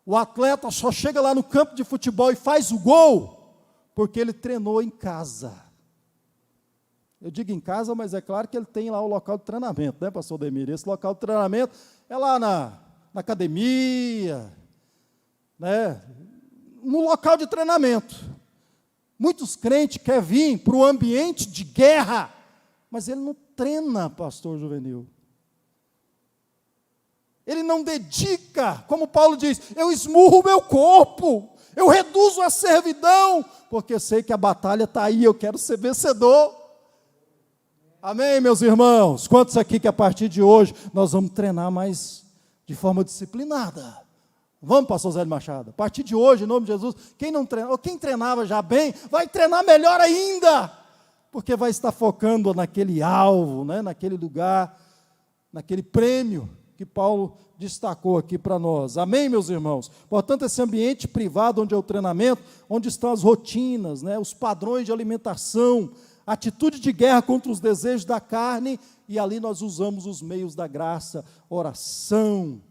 Speaker 2: O atleta só chega lá no campo de futebol e faz o gol, porque ele treinou em casa. Eu digo em casa, mas é claro que ele tem lá o local de treinamento, né, pastor Demir? Esse local de treinamento é lá na academia, né, no local de treinamento. Muitos crentes querem vir para o ambiente de guerra, mas ele não treina, pastor Juvenil. Ele não dedica, como Paulo diz, eu esmurro o meu corpo, eu reduzo a servidão, porque sei que a batalha está aí, eu quero ser vencedor. Amém, meus irmãos? Quantos aqui que a partir de hoje nós vamos treinar mais de forma disciplinada? Vamos, pastor Zé Machado, a partir de hoje, em nome de Jesus, quem não treina, ou quem treinava já bem, vai treinar melhor ainda, porque vai estar focando naquele alvo, né, naquele lugar, naquele prêmio que Paulo destacou aqui para nós. Amém, meus irmãos? Portanto, esse ambiente privado onde é o treinamento, onde estão as rotinas, né, os padrões de alimentação, atitude de guerra contra os desejos da carne, e ali nós usamos os meios da graça, oração,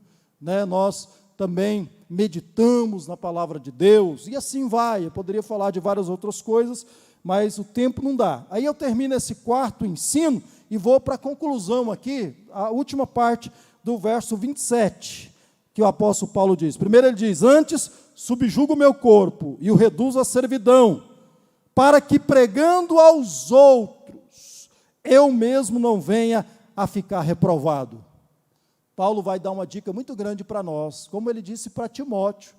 Speaker 2: né, nós também meditamos na palavra de Deus, e assim vai. Eu poderia falar de várias outras coisas, mas o tempo não dá. Aí eu termino esse quarto ensino e vou para a conclusão aqui, a última parte do verso 27, que o apóstolo Paulo diz. Primeiro ele diz: antes subjugo o meu corpo e o reduzo à servidão, para que pregando aos outros, eu mesmo não venha a ficar reprovado. Paulo vai dar uma dica muito grande para nós, como ele disse para Timóteo: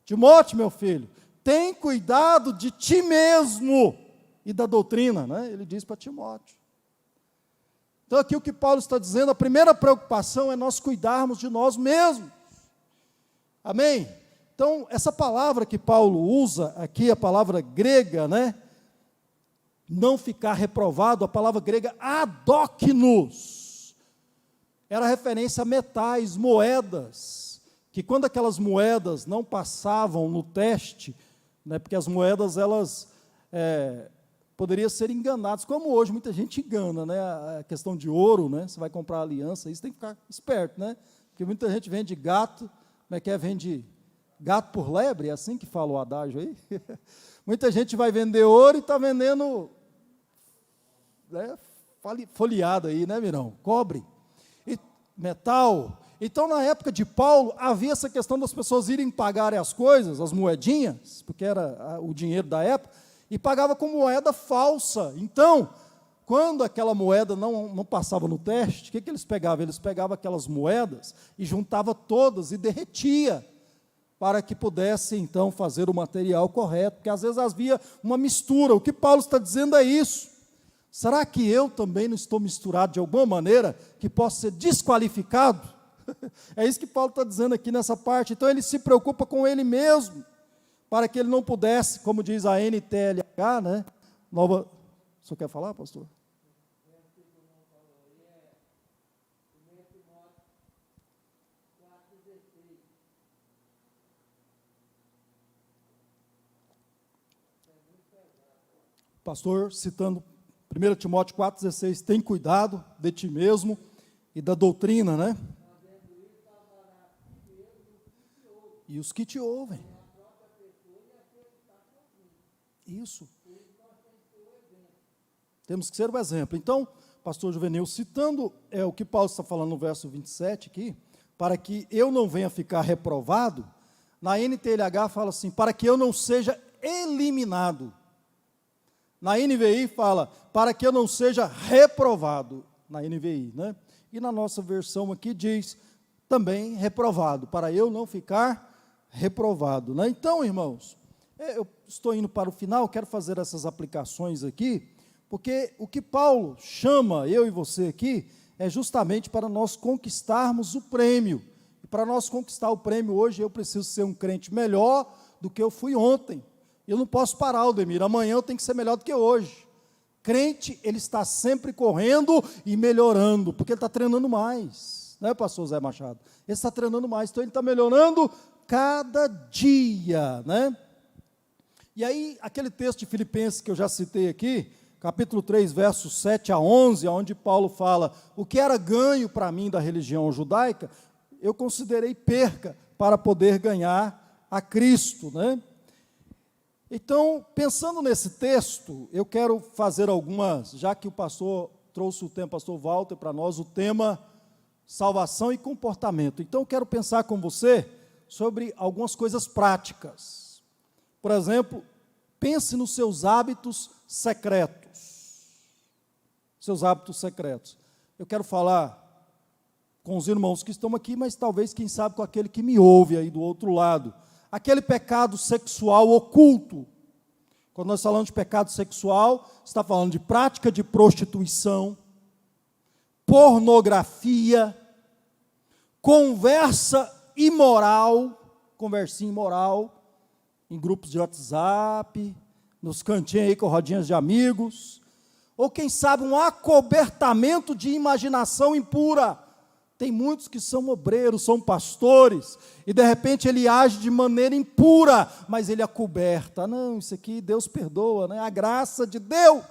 Speaker 2: Timóteo, meu filho, tem cuidado de ti mesmo e da doutrina, né? Ele diz para Timóteo. Então aqui o que Paulo está dizendo, a primeira preocupação é nós cuidarmos de nós mesmos. Amém? Então, essa palavra que Paulo usa aqui, a palavra grega, né? Não ficar reprovado, a palavra grega adóquinos, era referência a metais, moedas, que quando aquelas moedas não passavam no teste, né, porque as moedas, elas poderiam ser enganadas, como hoje muita gente engana, né, a questão de ouro, né, você vai comprar aliança, isso tem que ficar esperto, né, porque muita gente vende gato, como é que é, vende gato por lebre, é assim que fala o adágio aí, muita gente vai vender ouro e está vendendo, né, folheado aí, né, Mirão, cobre, e metal. Então, na época de Paulo, havia essa questão das pessoas irem pagarem as coisas, as moedinhas, porque era o dinheiro da época, e pagava com moeda falsa. Então, quando aquela moeda não passava no teste, o que eles pegavam? Eles pegavam aquelas moedas e juntavam todas e derretia, para que pudesse, então, fazer o material correto, porque às vezes havia uma mistura. O que Paulo está dizendo é isso. Será que eu também não estou misturado de alguma maneira, que possa ser desqualificado? É isso que Paulo está dizendo aqui nessa parte. Então ele se preocupa com ele mesmo, para que ele não pudesse, como diz a NTLH, né? Nova. O senhor quer falar, pastor? Pastor, citando 1 Timóteo 4,16, tem cuidado de ti mesmo e da doutrina, né? E os que te ouvem. Isso. Temos que ser o exemplo. Então, pastor Juvenil, citando o que Paulo está falando no verso 27 aqui, para que eu não venha ficar reprovado, na NTLH fala assim, para que eu não seja eliminado. Na NVI fala, para que eu não seja reprovado, na NVI, né? E na nossa versão aqui diz, também reprovado, para eu não ficar reprovado, né? Então, irmãos, eu estou indo para o final, quero fazer essas aplicações aqui, porque o que Paulo chama eu e você aqui, é justamente para nós conquistarmos o prêmio, e para nós conquistar o prêmio hoje, eu preciso ser um crente melhor do que eu fui ontem. Eu não posso parar, Aldemir, amanhã eu tenho que ser melhor do que hoje. Crente, ele está sempre correndo e melhorando, porque ele está treinando mais, né, pastor Zé Machado? Ele está treinando mais, então ele está melhorando cada dia, né? E aí, aquele texto de Filipenses que eu já citei aqui, capítulo 3, versos 7 a 11, onde Paulo fala, o que era ganho para mim da religião judaica, eu considerei perca para poder ganhar a Cristo, né? Então, pensando nesse texto, eu quero fazer algumas, já que o pastor trouxe o tema, pastor Walter, para nós, o tema salvação e comportamento. Então, eu quero pensar com você sobre algumas coisas práticas. Por exemplo, pense nos seus hábitos secretos. Seus hábitos secretos. Eu quero falar com os irmãos que estão aqui, mas talvez, quem sabe, com aquele que me ouve aí do outro lado. Aquele pecado sexual oculto. Quando nós falamos de pecado sexual, está falando de prática de prostituição, pornografia, conversa imoral, conversinha imoral, em grupos de WhatsApp, nos cantinhos aí com rodinhas de amigos, ou quem sabe um acobertamento de imaginação impura. Tem muitos que são obreiros, são pastores, e de repente ele age de maneira impura, mas ele acoberta. Não, isso aqui Deus perdoa, né? A graça de Deus.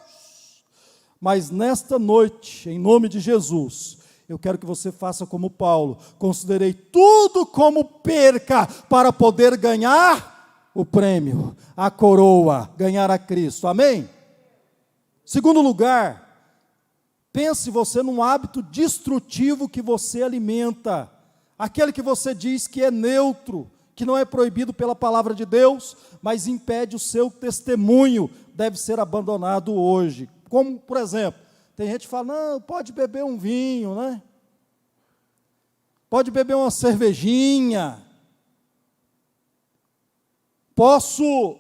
Speaker 2: Mas nesta noite, em nome de Jesus, eu quero que você faça como Paulo. Considerei tudo como perca para poder ganhar o prêmio, a coroa, ganhar a Cristo. Amém? Segundo lugar, pense você num hábito destrutivo que você alimenta, aquele que você diz que é neutro, que não é proibido pela palavra de Deus, mas impede o seu testemunho, deve ser abandonado hoje. Como, por exemplo, tem gente que fala, não, pode beber um vinho, né? Pode beber uma cervejinha. Posso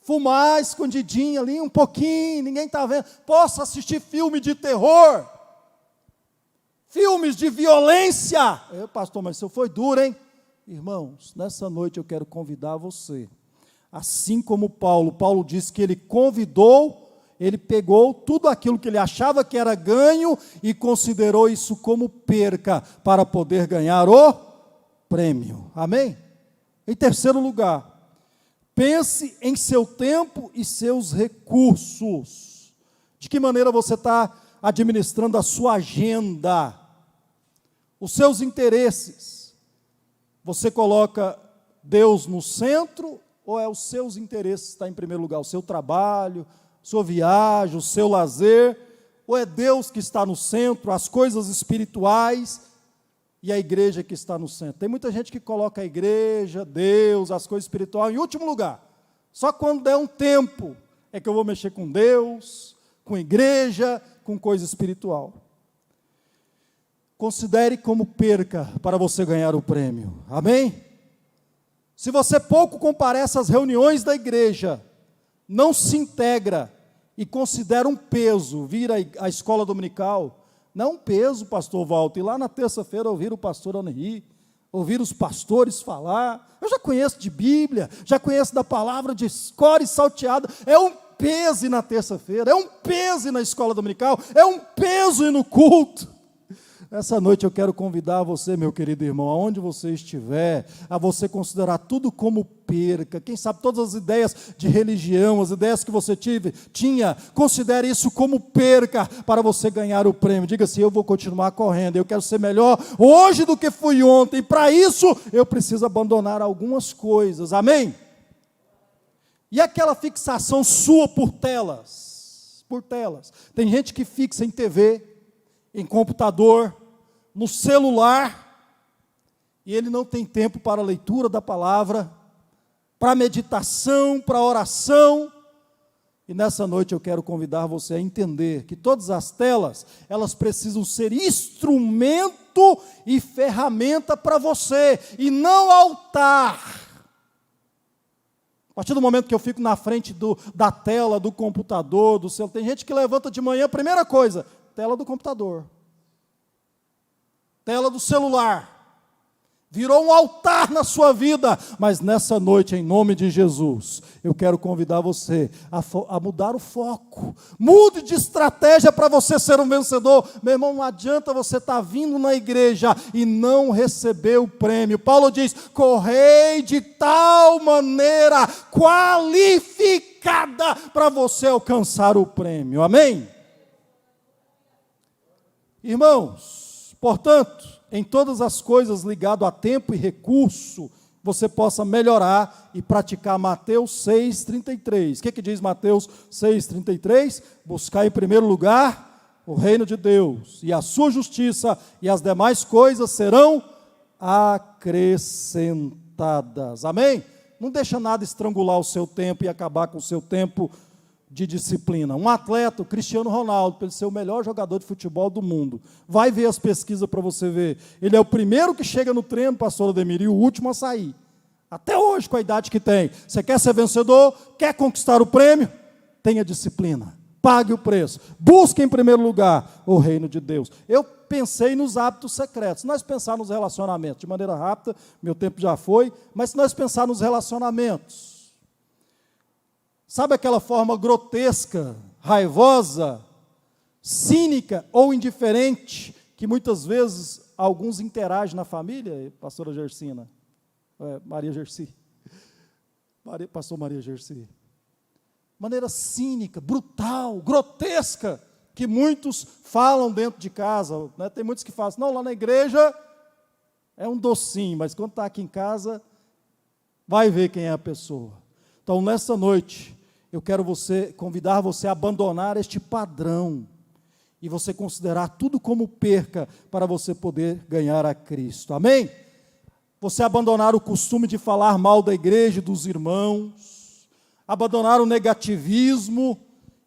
Speaker 2: fumar escondidinho ali um pouquinho, ninguém está vendo. Posso assistir filme de terror. Filmes de violência. Pastor, mas isso foi duro, hein? Irmãos, nessa noite eu quero convidar você, assim como Paulo disse que ele convidou, ele pegou tudo aquilo que ele achava que era ganho e considerou isso como perca para poder ganhar o prêmio. Amém? Em terceiro lugar, pense em seu tempo e seus recursos. De que maneira você está administrando a sua agenda, os seus interesses? Você coloca Deus no centro ou é os seus interesses que estão em primeiro lugar? O seu trabalho, sua viagem, o seu lazer? Ou é Deus que está no centro, as coisas espirituais e a igreja que está no centro? Tem muita gente que coloca a igreja, Deus, as coisas espirituais em último lugar. Só quando der um tempo é que eu vou mexer com Deus, com igreja, com coisa espiritual. Considere como perca para você ganhar o prêmio. Amém? Se você pouco comparece às reuniões da igreja, não se integra e considera um peso vir à escola dominical, não é um peso, pastor Walter, ir lá na terça-feira ouvir o pastor Henri, ouvir os pastores falar, eu já conheço de Bíblia, já conheço da palavra de cor e salteado, é um peso ir na terça-feira, é um peso ir na escola dominical, é um peso ir no culto. Essa noite eu quero convidar você, meu querido irmão, aonde você estiver, a você considerar tudo como perca. Quem sabe todas as ideias de religião, as ideias que você tinha, considere isso como perca para você ganhar o prêmio. Diga assim, eu vou continuar correndo, eu quero ser melhor hoje do que fui ontem. Para isso, eu preciso abandonar algumas coisas. Amém? E aquela fixação sua por telas? Por telas. Tem gente que fixa em TV, em computador, no celular, e ele não tem tempo para a leitura da palavra, para meditação, para oração. E nessa noite eu quero convidar você a entender que todas as telas, elas precisam ser instrumento e ferramenta para você, e não altar. A partir do momento que eu fico na frente da tela, do computador, do celular, tem gente que levanta de manhã, primeira coisa, tela do computador, tela do celular, virou um altar na sua vida, mas nessa noite, em nome de Jesus, eu quero convidar você a mudar o foco, mude de estratégia para você ser um vencedor. Meu irmão, não adianta você estar vindo na igreja e não receber o prêmio. Paulo diz, correi de tal maneira qualificada para você alcançar o prêmio, amém? Irmãos, portanto, em todas as coisas ligado a tempo e recurso, você possa melhorar e praticar Mateus 6,33. O que diz Mateus 6,33? Buscar em primeiro lugar o reino de Deus e a sua justiça, e as demais coisas serão acrescentadas. Amém? Não deixa nada estrangular o seu tempo e acabar com o seu tempo de disciplina. Um atleta, o Cristiano Ronaldo, para ele ser o melhor jogador de futebol do mundo, vai ver as pesquisas para você ver, ele é o primeiro que chega no treino, pastor Ademir, e o último a sair, até hoje com a idade que tem. Você quer ser vencedor? Quer conquistar o prêmio? Tenha disciplina, pague o preço, busque em primeiro lugar o reino de Deus. Eu pensei nos hábitos secretos. Se nós pensarmos nos relacionamentos, de maneira rápida, meu tempo já foi, mas se nós pensarmos nos relacionamentos, sabe aquela forma grotesca, raivosa, cínica ou indiferente, que muitas vezes alguns interagem na família, pastora Gersina, Maria Gersi, pastor Maria Gersi, maneira cínica, brutal, grotesca, que muitos falam dentro de casa, né? Tem muitos que falam assim, não, lá na igreja é um docinho, mas quando está aqui em casa, vai ver quem é a pessoa. Então, nessa noite, eu quero convidar você a abandonar este padrão e você considerar tudo como perca para você poder ganhar a Cristo. Amém? Você abandonar o costume de falar mal da igreja e dos irmãos, abandonar o negativismo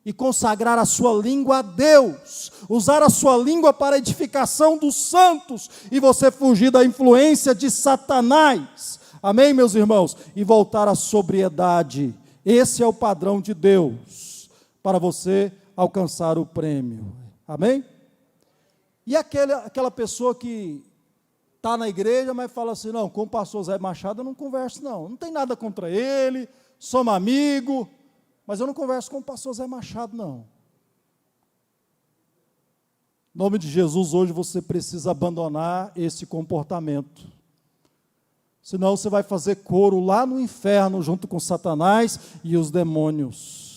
Speaker 2: e consagrar a sua língua a Deus, usar a sua língua para a edificação dos santos e você fugir da influência de Satanás. Amém, meus irmãos? E voltar à sobriedade. Esse é o padrão de Deus para você alcançar o prêmio. Amém? E aquela pessoa que está na igreja, mas fala assim, não, com o pastor Zé Machado eu não converso não tem nada contra ele, somos amigos, mas eu não converso com o pastor Zé Machado não. Em nome de Jesus, hoje você precisa abandonar esse comportamento, senão você vai fazer coro lá no inferno, junto com Satanás e os demônios.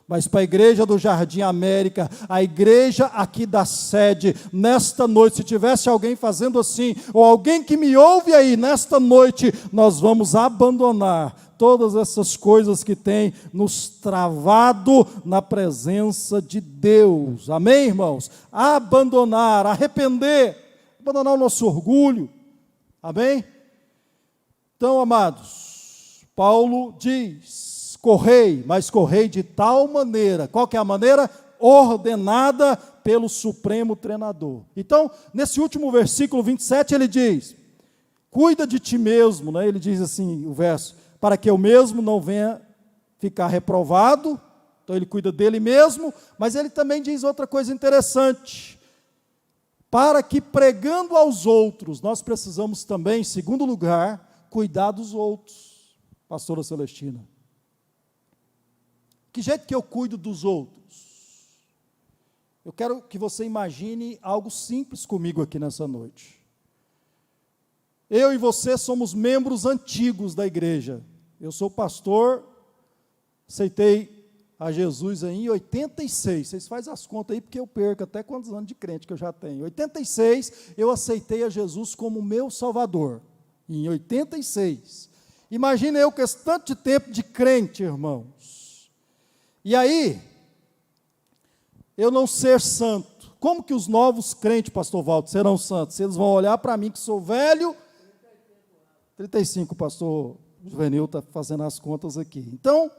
Speaker 2: Mas para a igreja do Jardim América, a igreja aqui da sede, nesta noite, se tivesse alguém fazendo assim, ou alguém que me ouve aí, nesta noite, nós vamos abandonar todas essas coisas que têm nos travado na presença de Deus. Amém, irmãos? Abandonar, arrepender, abandonar o nosso orgulho. Amém? Então, amados, Paulo diz, correi, mas correi de tal maneira, qual que é a maneira? Ordenada pelo Supremo Treinador. Então, nesse último versículo 27, ele diz, cuida de ti mesmo, né? Ele diz assim, o verso, para que eu mesmo não venha ficar reprovado, então ele cuida dele mesmo, mas ele também diz outra coisa interessante, para que pregando aos outros, nós precisamos também, em segundo lugar, cuidar dos outros, pastora Celestina. Que jeito que eu cuido dos outros? Eu quero que você imagine algo simples comigo aqui nessa noite. Eu e você somos membros antigos da igreja. Eu sou pastor, aceitei a Jesus aí em 86. Vocês fazem as contas aí, porque eu perco até quantos anos de crente que eu já tenho. Em 86, eu aceitei a Jesus como meu Salvador. Em 86. Imagina eu com esse tanto de tempo de crente, irmãos. E aí, eu não ser santo. Como que os novos crentes, pastor Walter, serão santos? Eles vão olhar para mim que sou velho. 35, pastor Juvenil está fazendo as contas aqui. Então,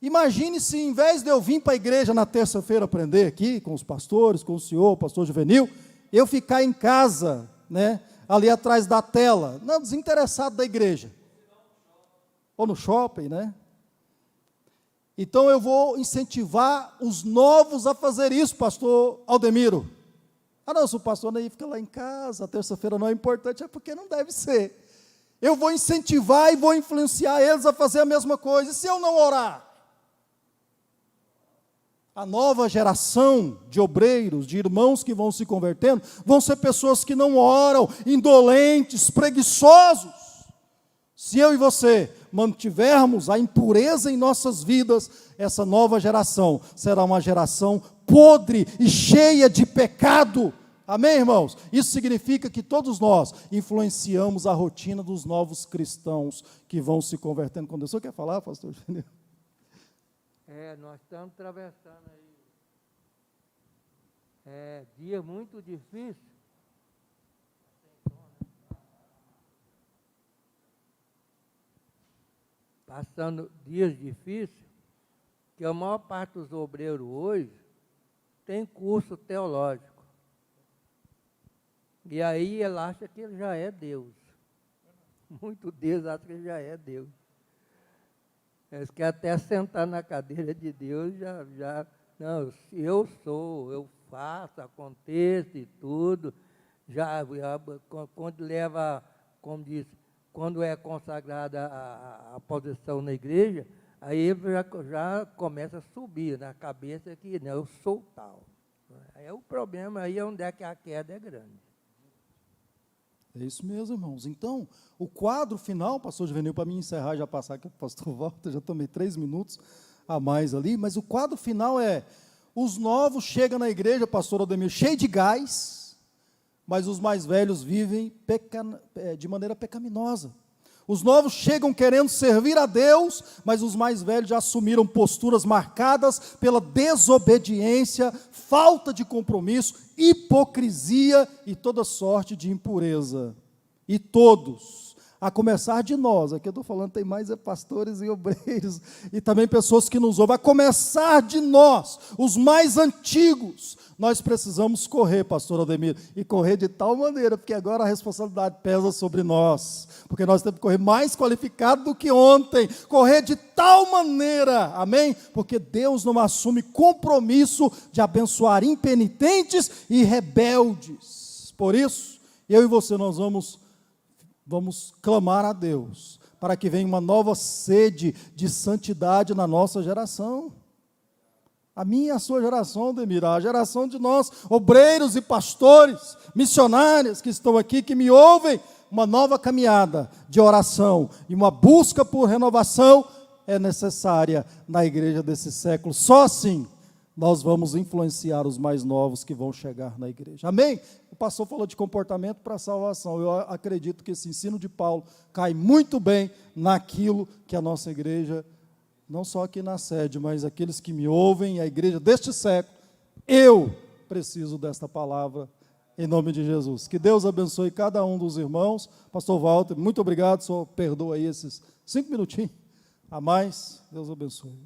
Speaker 2: imagine se em vez de eu vir para a igreja na terça-feira aprender aqui, com os pastores, com o senhor, o pastor Juvenil, eu ficar em casa, né, ali atrás da tela, não, desinteressado da igreja. Ou no shopping, né? Então eu vou incentivar os novos a fazer isso, pastor Aldemiro. Ah não, se o pastor aí fica lá em casa, a terça-feira não é importante, é porque não deve ser. Eu vou incentivar e vou influenciar eles a fazer a mesma coisa. E se eu não orar? A nova geração de obreiros, de irmãos que vão se convertendo, vão ser pessoas que não oram, indolentes, preguiçosos. Se eu e você mantivermos a impureza em nossas vidas, essa nova geração será uma geração podre e cheia de pecado. Amém, irmãos? Isso significa que todos nós influenciamos a rotina dos novos cristãos que vão se convertendo com Deus. O senhor quer falar, pastor?
Speaker 3: Nós estamos atravessando aí dia muito difícil. Passando dias difíceis, que a maior parte dos obreiros hoje tem curso teológico. E aí ele acha que ele já é Deus. Muitos deles acham que ele já é Deus. Eles querem até sentar na cadeira de Deus, não, eu sou, eu faço, aconteço e tudo. Quando leva, como disse, quando é consagrada a posição na igreja, aí ele já começa a subir na cabeça que não, eu sou tal. Aí o problema aí é onde é que a queda é grande.
Speaker 2: É isso mesmo, irmãos. Então, o quadro final, pastor Juvenil, para mim encerrar, já passar aqui para o pastor Walter, já tomei 3 minutos a mais ali, mas o quadro final é Os novos chegam na igreja, pastor Ademir, cheio de gás, mas os mais velhos vivem de maneira pecaminosa. Os novos chegam querendo servir a Deus, mas os mais velhos já assumiram posturas marcadas pela desobediência, falta de compromisso, hipocrisia e toda sorte de impureza. E todos, a começar de nós, aqui eu estou falando, tem mais pastores e obreiros, e também pessoas que nos ouvem, a começar de nós, os mais antigos, nós precisamos correr, pastor Ademir, e correr de tal maneira, porque agora a responsabilidade pesa sobre nós, porque nós temos que correr mais qualificado do que ontem, correr de tal maneira, amém? Porque Deus não assume compromisso de abençoar impenitentes e rebeldes. Por isso, eu e você, nós vamos clamar a Deus, para que venha uma nova sede de santidade na nossa geração. A minha e a sua geração, Ademir, a geração de nós, obreiros e pastores, missionários que estão aqui, que me ouvem, uma nova caminhada de oração e uma busca por renovação é necessária na igreja desse século. Só assim nós vamos influenciar os mais novos que vão chegar na igreja. Amém? O pastor falou de comportamento para a salvação. Eu acredito que esse ensino de Paulo cai muito bem naquilo que a nossa igreja, não só aqui na sede, mas aqueles que me ouvem, a igreja deste século, eu preciso desta palavra, em nome de Jesus. Que Deus abençoe cada um dos irmãos. Pastor Walter, muito obrigado, só perdoa aí esses 5 minutinhos a mais. Deus abençoe.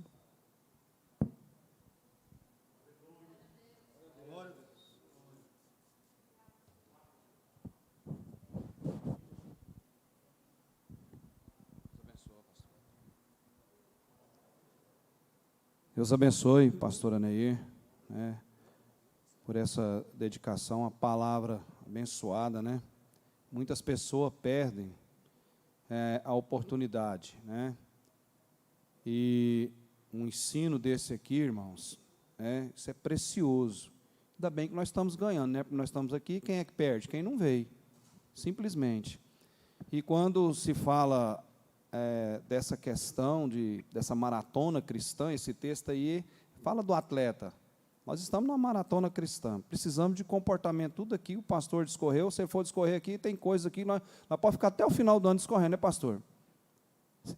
Speaker 1: Deus abençoe, pastor Aneir, né, por essa dedicação, a palavra abençoada, né? Muitas pessoas perdem a oportunidade, né? E um ensino desse aqui, irmãos, isso é precioso. Ainda bem que nós estamos ganhando, né? Porque nós estamos aqui, quem é que perde? Quem não veio, simplesmente. E quando se fala dessa questão, dessa maratona cristã, esse texto aí fala do atleta. Nós estamos numa maratona cristã, precisamos de comportamento, tudo aqui, o pastor discorreu, se for discorrer aqui, tem coisa aqui, nós podemos ficar até o final do ano discorrendo, né, pastor?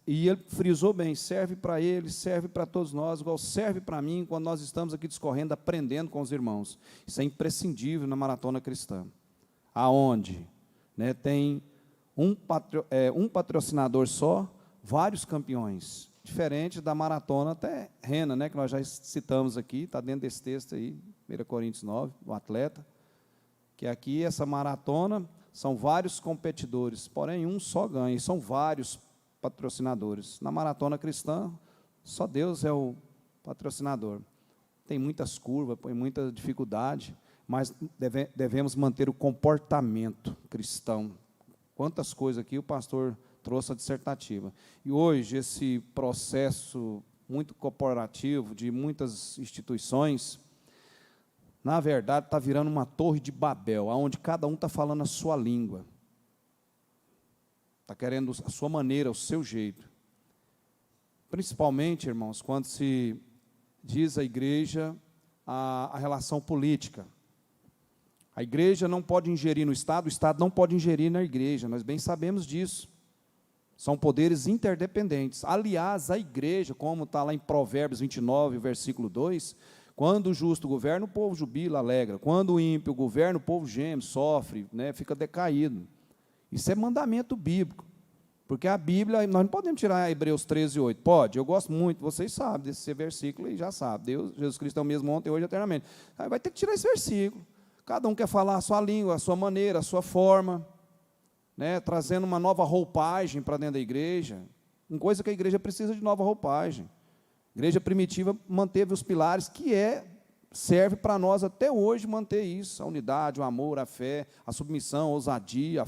Speaker 1: E ele frisou bem, serve para ele, serve para todos nós, igual serve para mim, quando nós estamos aqui discorrendo, aprendendo com os irmãos. Isso é imprescindível na maratona cristã. Aonde, né, tem um patrocinador só, vários campeões, diferente da maratona terrena, né, que nós já citamos aqui, está dentro desse texto aí, 1 Coríntios 9, o atleta, que aqui essa maratona são vários competidores, porém um só ganha, e são vários patrocinadores. Na maratona cristã, só Deus é o patrocinador. Tem muitas curvas, tem muita dificuldade, mas devemos manter o comportamento cristão. Quantas coisas aqui o pastor trouxe a dissertativa. E hoje, esse processo muito corporativo de muitas instituições, na verdade, está virando uma torre de Babel, onde cada um está falando a sua língua. Está querendo a sua maneira, o seu jeito. Principalmente, irmãos, quando se diz a igreja a relação política. A igreja não pode ingerir no Estado, o Estado não pode ingerir na igreja, nós bem sabemos disso. São poderes interdependentes. Aliás, a igreja, como está lá em Provérbios 29, versículo 2, quando o justo governa, o povo jubila, alegra. Quando o ímpio governa, o povo geme, sofre, né, fica decaído. Isso é mandamento bíblico. Porque a Bíblia, nós não podemos tirar Hebreus 13, 8. Pode, eu gosto muito, vocês sabem desse versículo e já sabem. Jesus Cristo é o mesmo ontem, hoje e eternamente. Aí vai ter que tirar esse versículo. Cada um quer falar a sua língua, a sua maneira, a sua forma, né, trazendo uma nova roupagem para dentro da igreja. Uma coisa que a igreja precisa de nova roupagem. A igreja primitiva manteve os pilares que serve para nós até hoje manter isso, a unidade, o amor, a fé, a submissão, a ousadia,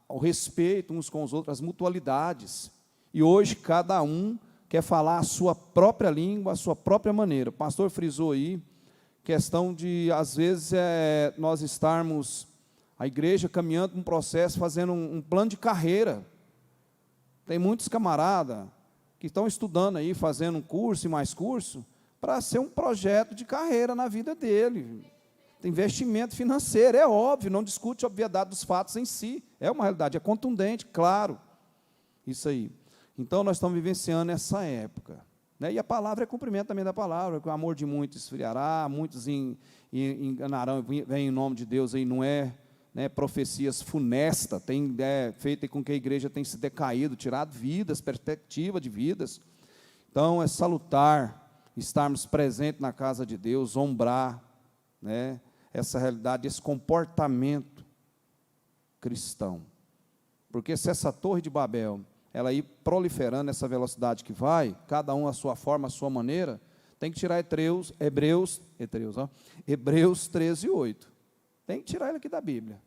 Speaker 1: o respeito uns com os outros, as mutualidades. E hoje cada um quer falar a sua própria língua, a sua própria maneira. O pastor frisou aí, questão de, às vezes, nós estarmos, a igreja caminhando um processo, fazendo um plano de carreira. Tem muitos camaradas que estão estudando aí, fazendo um curso e mais curso, para ser um projeto de carreira na vida dele. Investimento financeiro, é óbvio, não discute a obviedade dos fatos em si, é uma realidade, é contundente, claro, isso aí. Então, nós estamos vivenciando essa época, né? E a palavra é cumprimento também da palavra, que o amor de muitos esfriará, muitos enganarão, vem em nome de Deus, aí não é, né, profecias funestas, tem feito com que a igreja tenha se decaído, tirado vidas, perspectiva de vidas. Então, é salutar estarmos presentes na casa de Deus, ombrar, né, essa realidade, esse comportamento cristão. Porque se essa torre de Babel, ela ir proliferando nessa velocidade que vai, cada um a sua forma, a sua maneira, tem que tirar Hebreus 13:8. Tem que tirar ele aqui da Bíblia.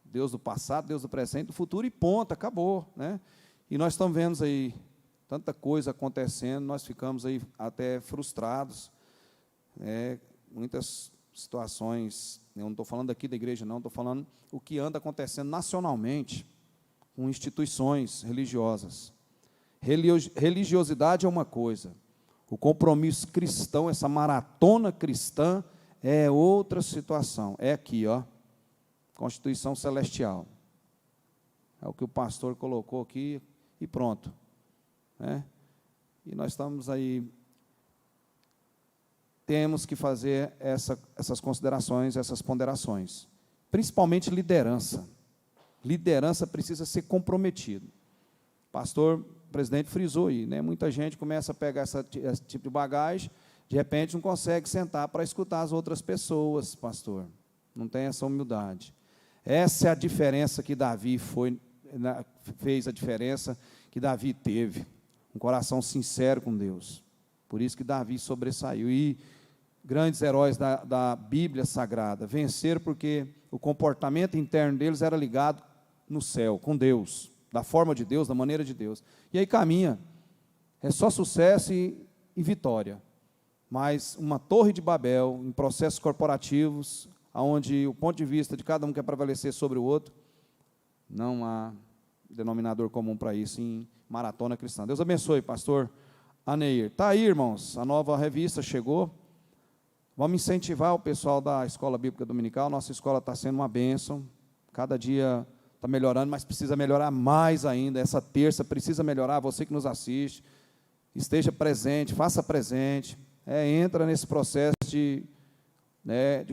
Speaker 1: Deus do passado, Deus do presente, do futuro, e ponto, acabou, né? E nós estamos vendo aí tanta coisa acontecendo, nós ficamos aí até frustrados, muitas situações, eu não estou falando aqui da igreja não, estou falando o que anda acontecendo nacionalmente, com instituições religiosas. Religiosidade é uma coisa, o compromisso cristão, essa maratona cristã, é outra situação, é aqui, ó, Constituição Celestial, é o que o pastor colocou aqui, e pronto, né? E nós estamos aí, temos que fazer essas considerações, essas ponderações, principalmente liderança. Liderança precisa ser comprometido. O pastor, o presidente frisou aí, né? Muita gente começa a pegar esse tipo de bagagem, de repente não consegue sentar para escutar as outras pessoas, pastor. Não tem essa humildade. Essa é a diferença que Davi fez, a diferença que Davi teve. Um coração sincero com Deus. Por isso que Davi sobressaiu. E grandes heróis da Bíblia Sagrada venceram porque o comportamento interno deles era ligado no céu, com Deus, da forma de Deus, da maneira de Deus. E aí caminha. É só sucesso e vitória. Mas uma torre de Babel, em processos corporativos, onde o ponto de vista de cada um quer prevalecer sobre o outro, não há denominador comum para isso em maratona cristã. Deus abençoe, pastor Aneir. Está aí, irmãos, a nova revista chegou. Vamos incentivar o pessoal da Escola Bíblica Dominical. Nossa escola está sendo uma bênção. Cada dia está melhorando, mas precisa melhorar mais ainda. Essa terça precisa melhorar. Você que nos assiste, esteja presente, faça presente. Entra nesse processo de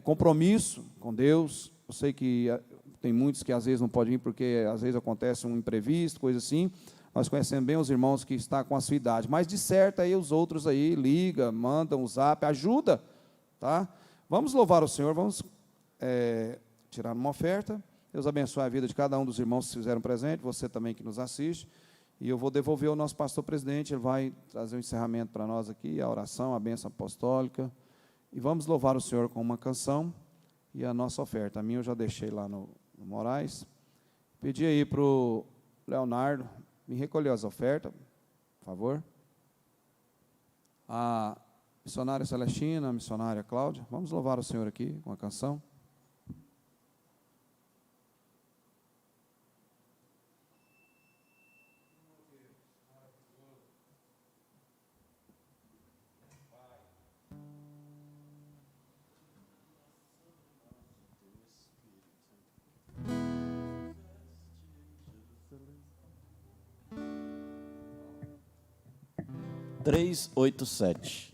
Speaker 1: compromisso com Deus. Eu sei que tem muitos que às vezes não podem vir, porque às vezes acontece um imprevisto, coisa assim. Nós conhecemos bem os irmãos que estão com a sua idade, mas disserta aí os outros aí, liga, manda um zap, ajuda, tá? Vamos louvar o Senhor, vamos tirar uma oferta. Deus abençoe a vida de cada um dos irmãos que se fizeram presente, você também que nos assiste. E eu vou devolver ao nosso pastor presidente, ele vai trazer um encerramento para nós aqui, a oração, a bênção apostólica. E vamos louvar o Senhor com uma canção e a nossa oferta. A minha eu já deixei lá no Moraes. Pedi aí para o Leonardo me recolher as ofertas, por favor. A missionária Celestina, a missionária Cláudia. Vamos louvar o Senhor aqui com a canção.
Speaker 4: Três, 8, 7.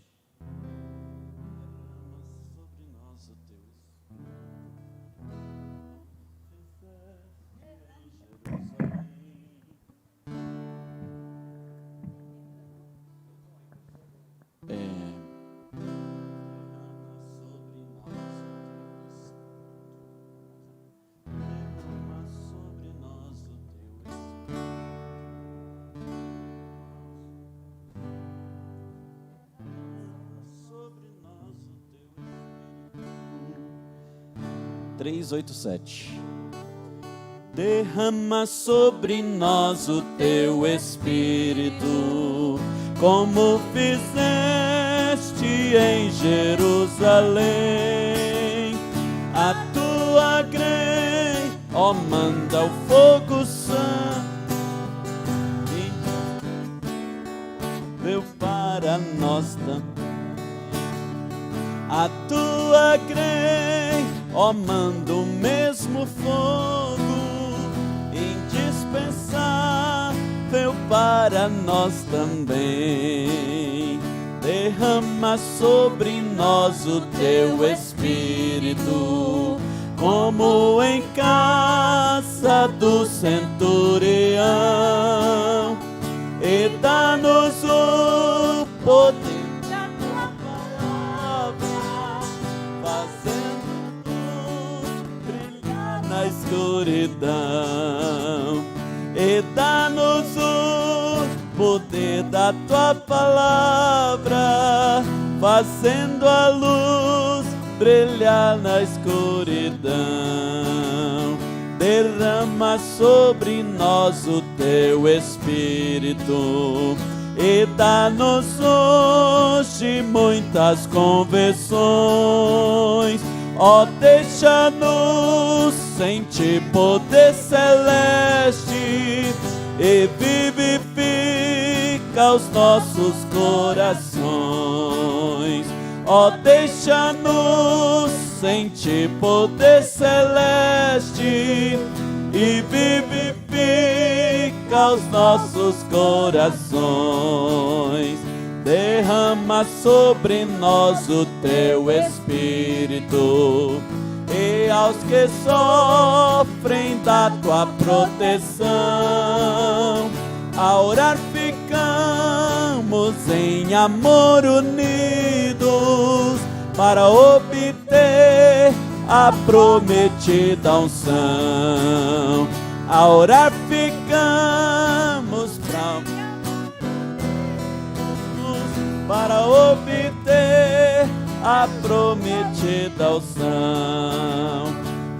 Speaker 4: Três, 8, 7. Derrama sobre nós o teu Espírito, como fizeste em Jerusalém. A tua grei, ó, manda o fogo santo, nós também. A tua grei, ó, manda o mesmo fogo, indispensável para nós também. Derrama sobre nós o teu Espírito, como em casa do centurião, e dá-nos o poder da tua palavra, fazendo brilhar na escuridão. E dá-nos o poder da tua palavra, fazendo a luz brilhar na escuridão. Derrama sobre nós o teu Espírito, e dá-nos hoje muitas conversões. Ó, deixa-nos sentir poder celeste e vivifica os nossos corações. Ó, deixa-nos sentir poder celeste e vivifica os nossos corações. Derrama sobre nós o teu Espírito, e aos que sofrem da tua proteção, a orar ficamos em amor unidos, para obter a prometida unção. A orar ficamos para obter a prometida unção.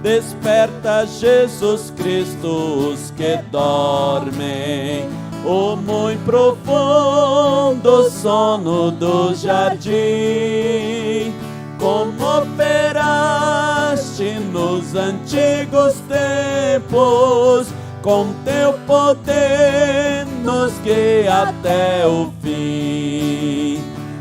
Speaker 4: Desperta, Jesus Cristo, os que dormem, o muito profundo sono do jardim, como operaste nos antigos tempos, com teu poder nos guia até o fim.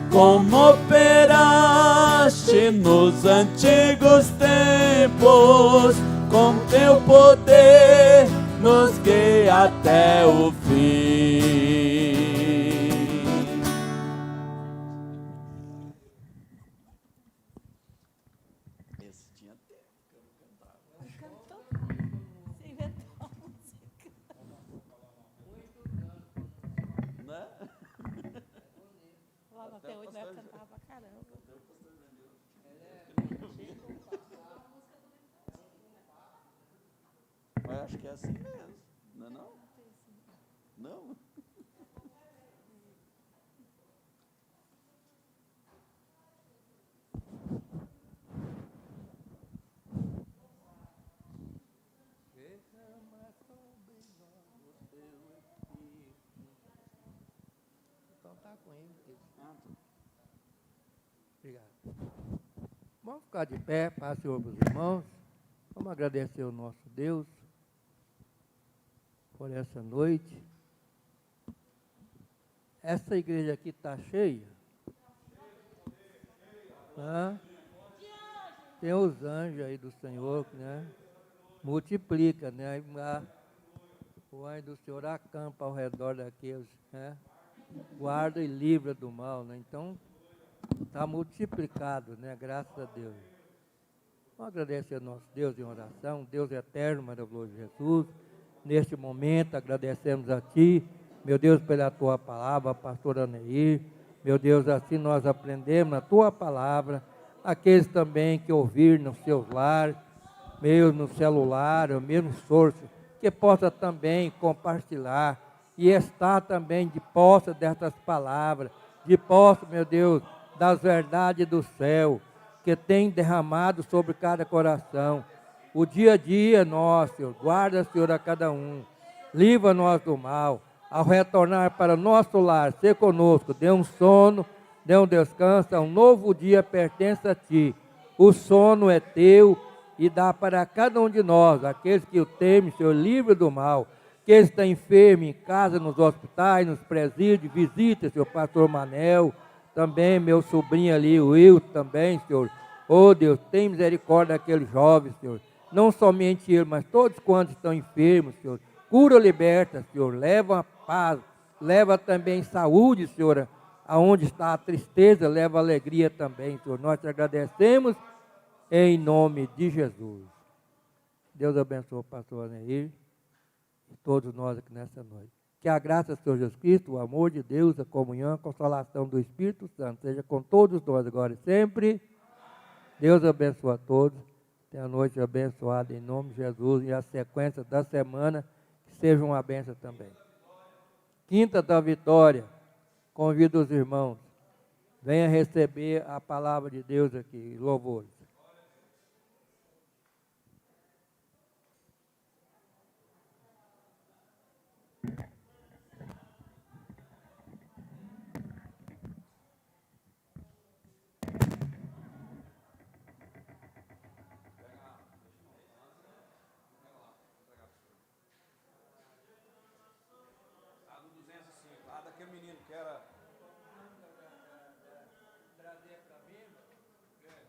Speaker 4: Como operaste nos antigos tempos, com teu poder nos guia até o fim. Esse tinha tempo que eu não cantava.
Speaker 5: Cantou? Você inventou a música.
Speaker 4: Né?
Speaker 5: Lá até hoje nós cantava pra caramba.
Speaker 4: Mas acho que é assim mesmo, não é não? Não?
Speaker 3: Então tá com ele. Obrigado. Vamos ficar de pé, paz, Senhor, para os irmãos. Vamos agradecer ao nosso Deus por essa noite. Essa igreja aqui está cheia. Tá? Tem os anjos aí do Senhor, né? Multiplica, né? O anjo do Senhor acampa ao redor daqueles, né? Guarda e livra do mal, né? Então, está multiplicado, né? Graças a Deus. Vamos agradecer ao nosso Deus em oração, Deus eterno, maravilhoso Jesus. Neste momento, agradecemos a Ti, meu Deus, pela Tua palavra, pastor Aneir. Meu Deus, assim nós aprendemos a Tua palavra. Aqueles também que ouviram nos seus lares, meio no celular, ou mesmo source, que possa também compartilhar e estar também de posse dessas palavras, de posse, meu Deus, das verdades do céu, que tem derramado sobre cada coração. O dia a dia nosso, Senhor, guarda, Senhor, a cada um, livra-nos do mal, ao retornar para o nosso lar, ser conosco, dê um sono, dê um descanso, um novo dia pertence a Ti, o sono é Teu, e dá para cada um de nós, aqueles que o temem, Senhor, livre do mal, que está enfermo em casa, nos hospitais, nos presídios, visita, Senhor, pastor Manel, Também meu sobrinho ali, o Will, também, Senhor. Oh, Deus, tem misericórdia daqueles jovens, Senhor. Não somente ele, mas todos quantos estão enfermos, Senhor. Cura, liberta, Senhor. Leva a paz, leva também saúde, Senhor. Aonde está a tristeza, leva alegria também, Senhor. Nós te agradecemos em nome de Jesus. Deus abençoe o pastor Neir e todos nós aqui nessa noite. Que a graça do Senhor Jesus Cristo, o amor de Deus, a comunhão, a consolação do Espírito Santo seja com todos nós agora e sempre. Deus abençoe a todos. Tenha a noite abençoada em nome de Jesus e a sequência da semana que seja uma bênção também. Quinta da Vitória. Convido os irmãos. Venha receber a palavra de Deus aqui. Louvores.
Speaker 1: Daquele menino que era.
Speaker 3: Trazer para mim,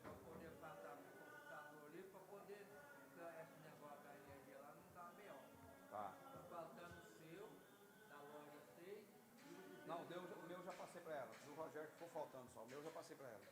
Speaker 3: para poder passar no computador ali, para poder esse negócio da energia lá não está melhor.
Speaker 1: Tá.
Speaker 3: Está faltando o seu, da loja 6.
Speaker 1: Não, o meu já passei para ela. Do Rogério ficou faltando só. O meu já passei para ela.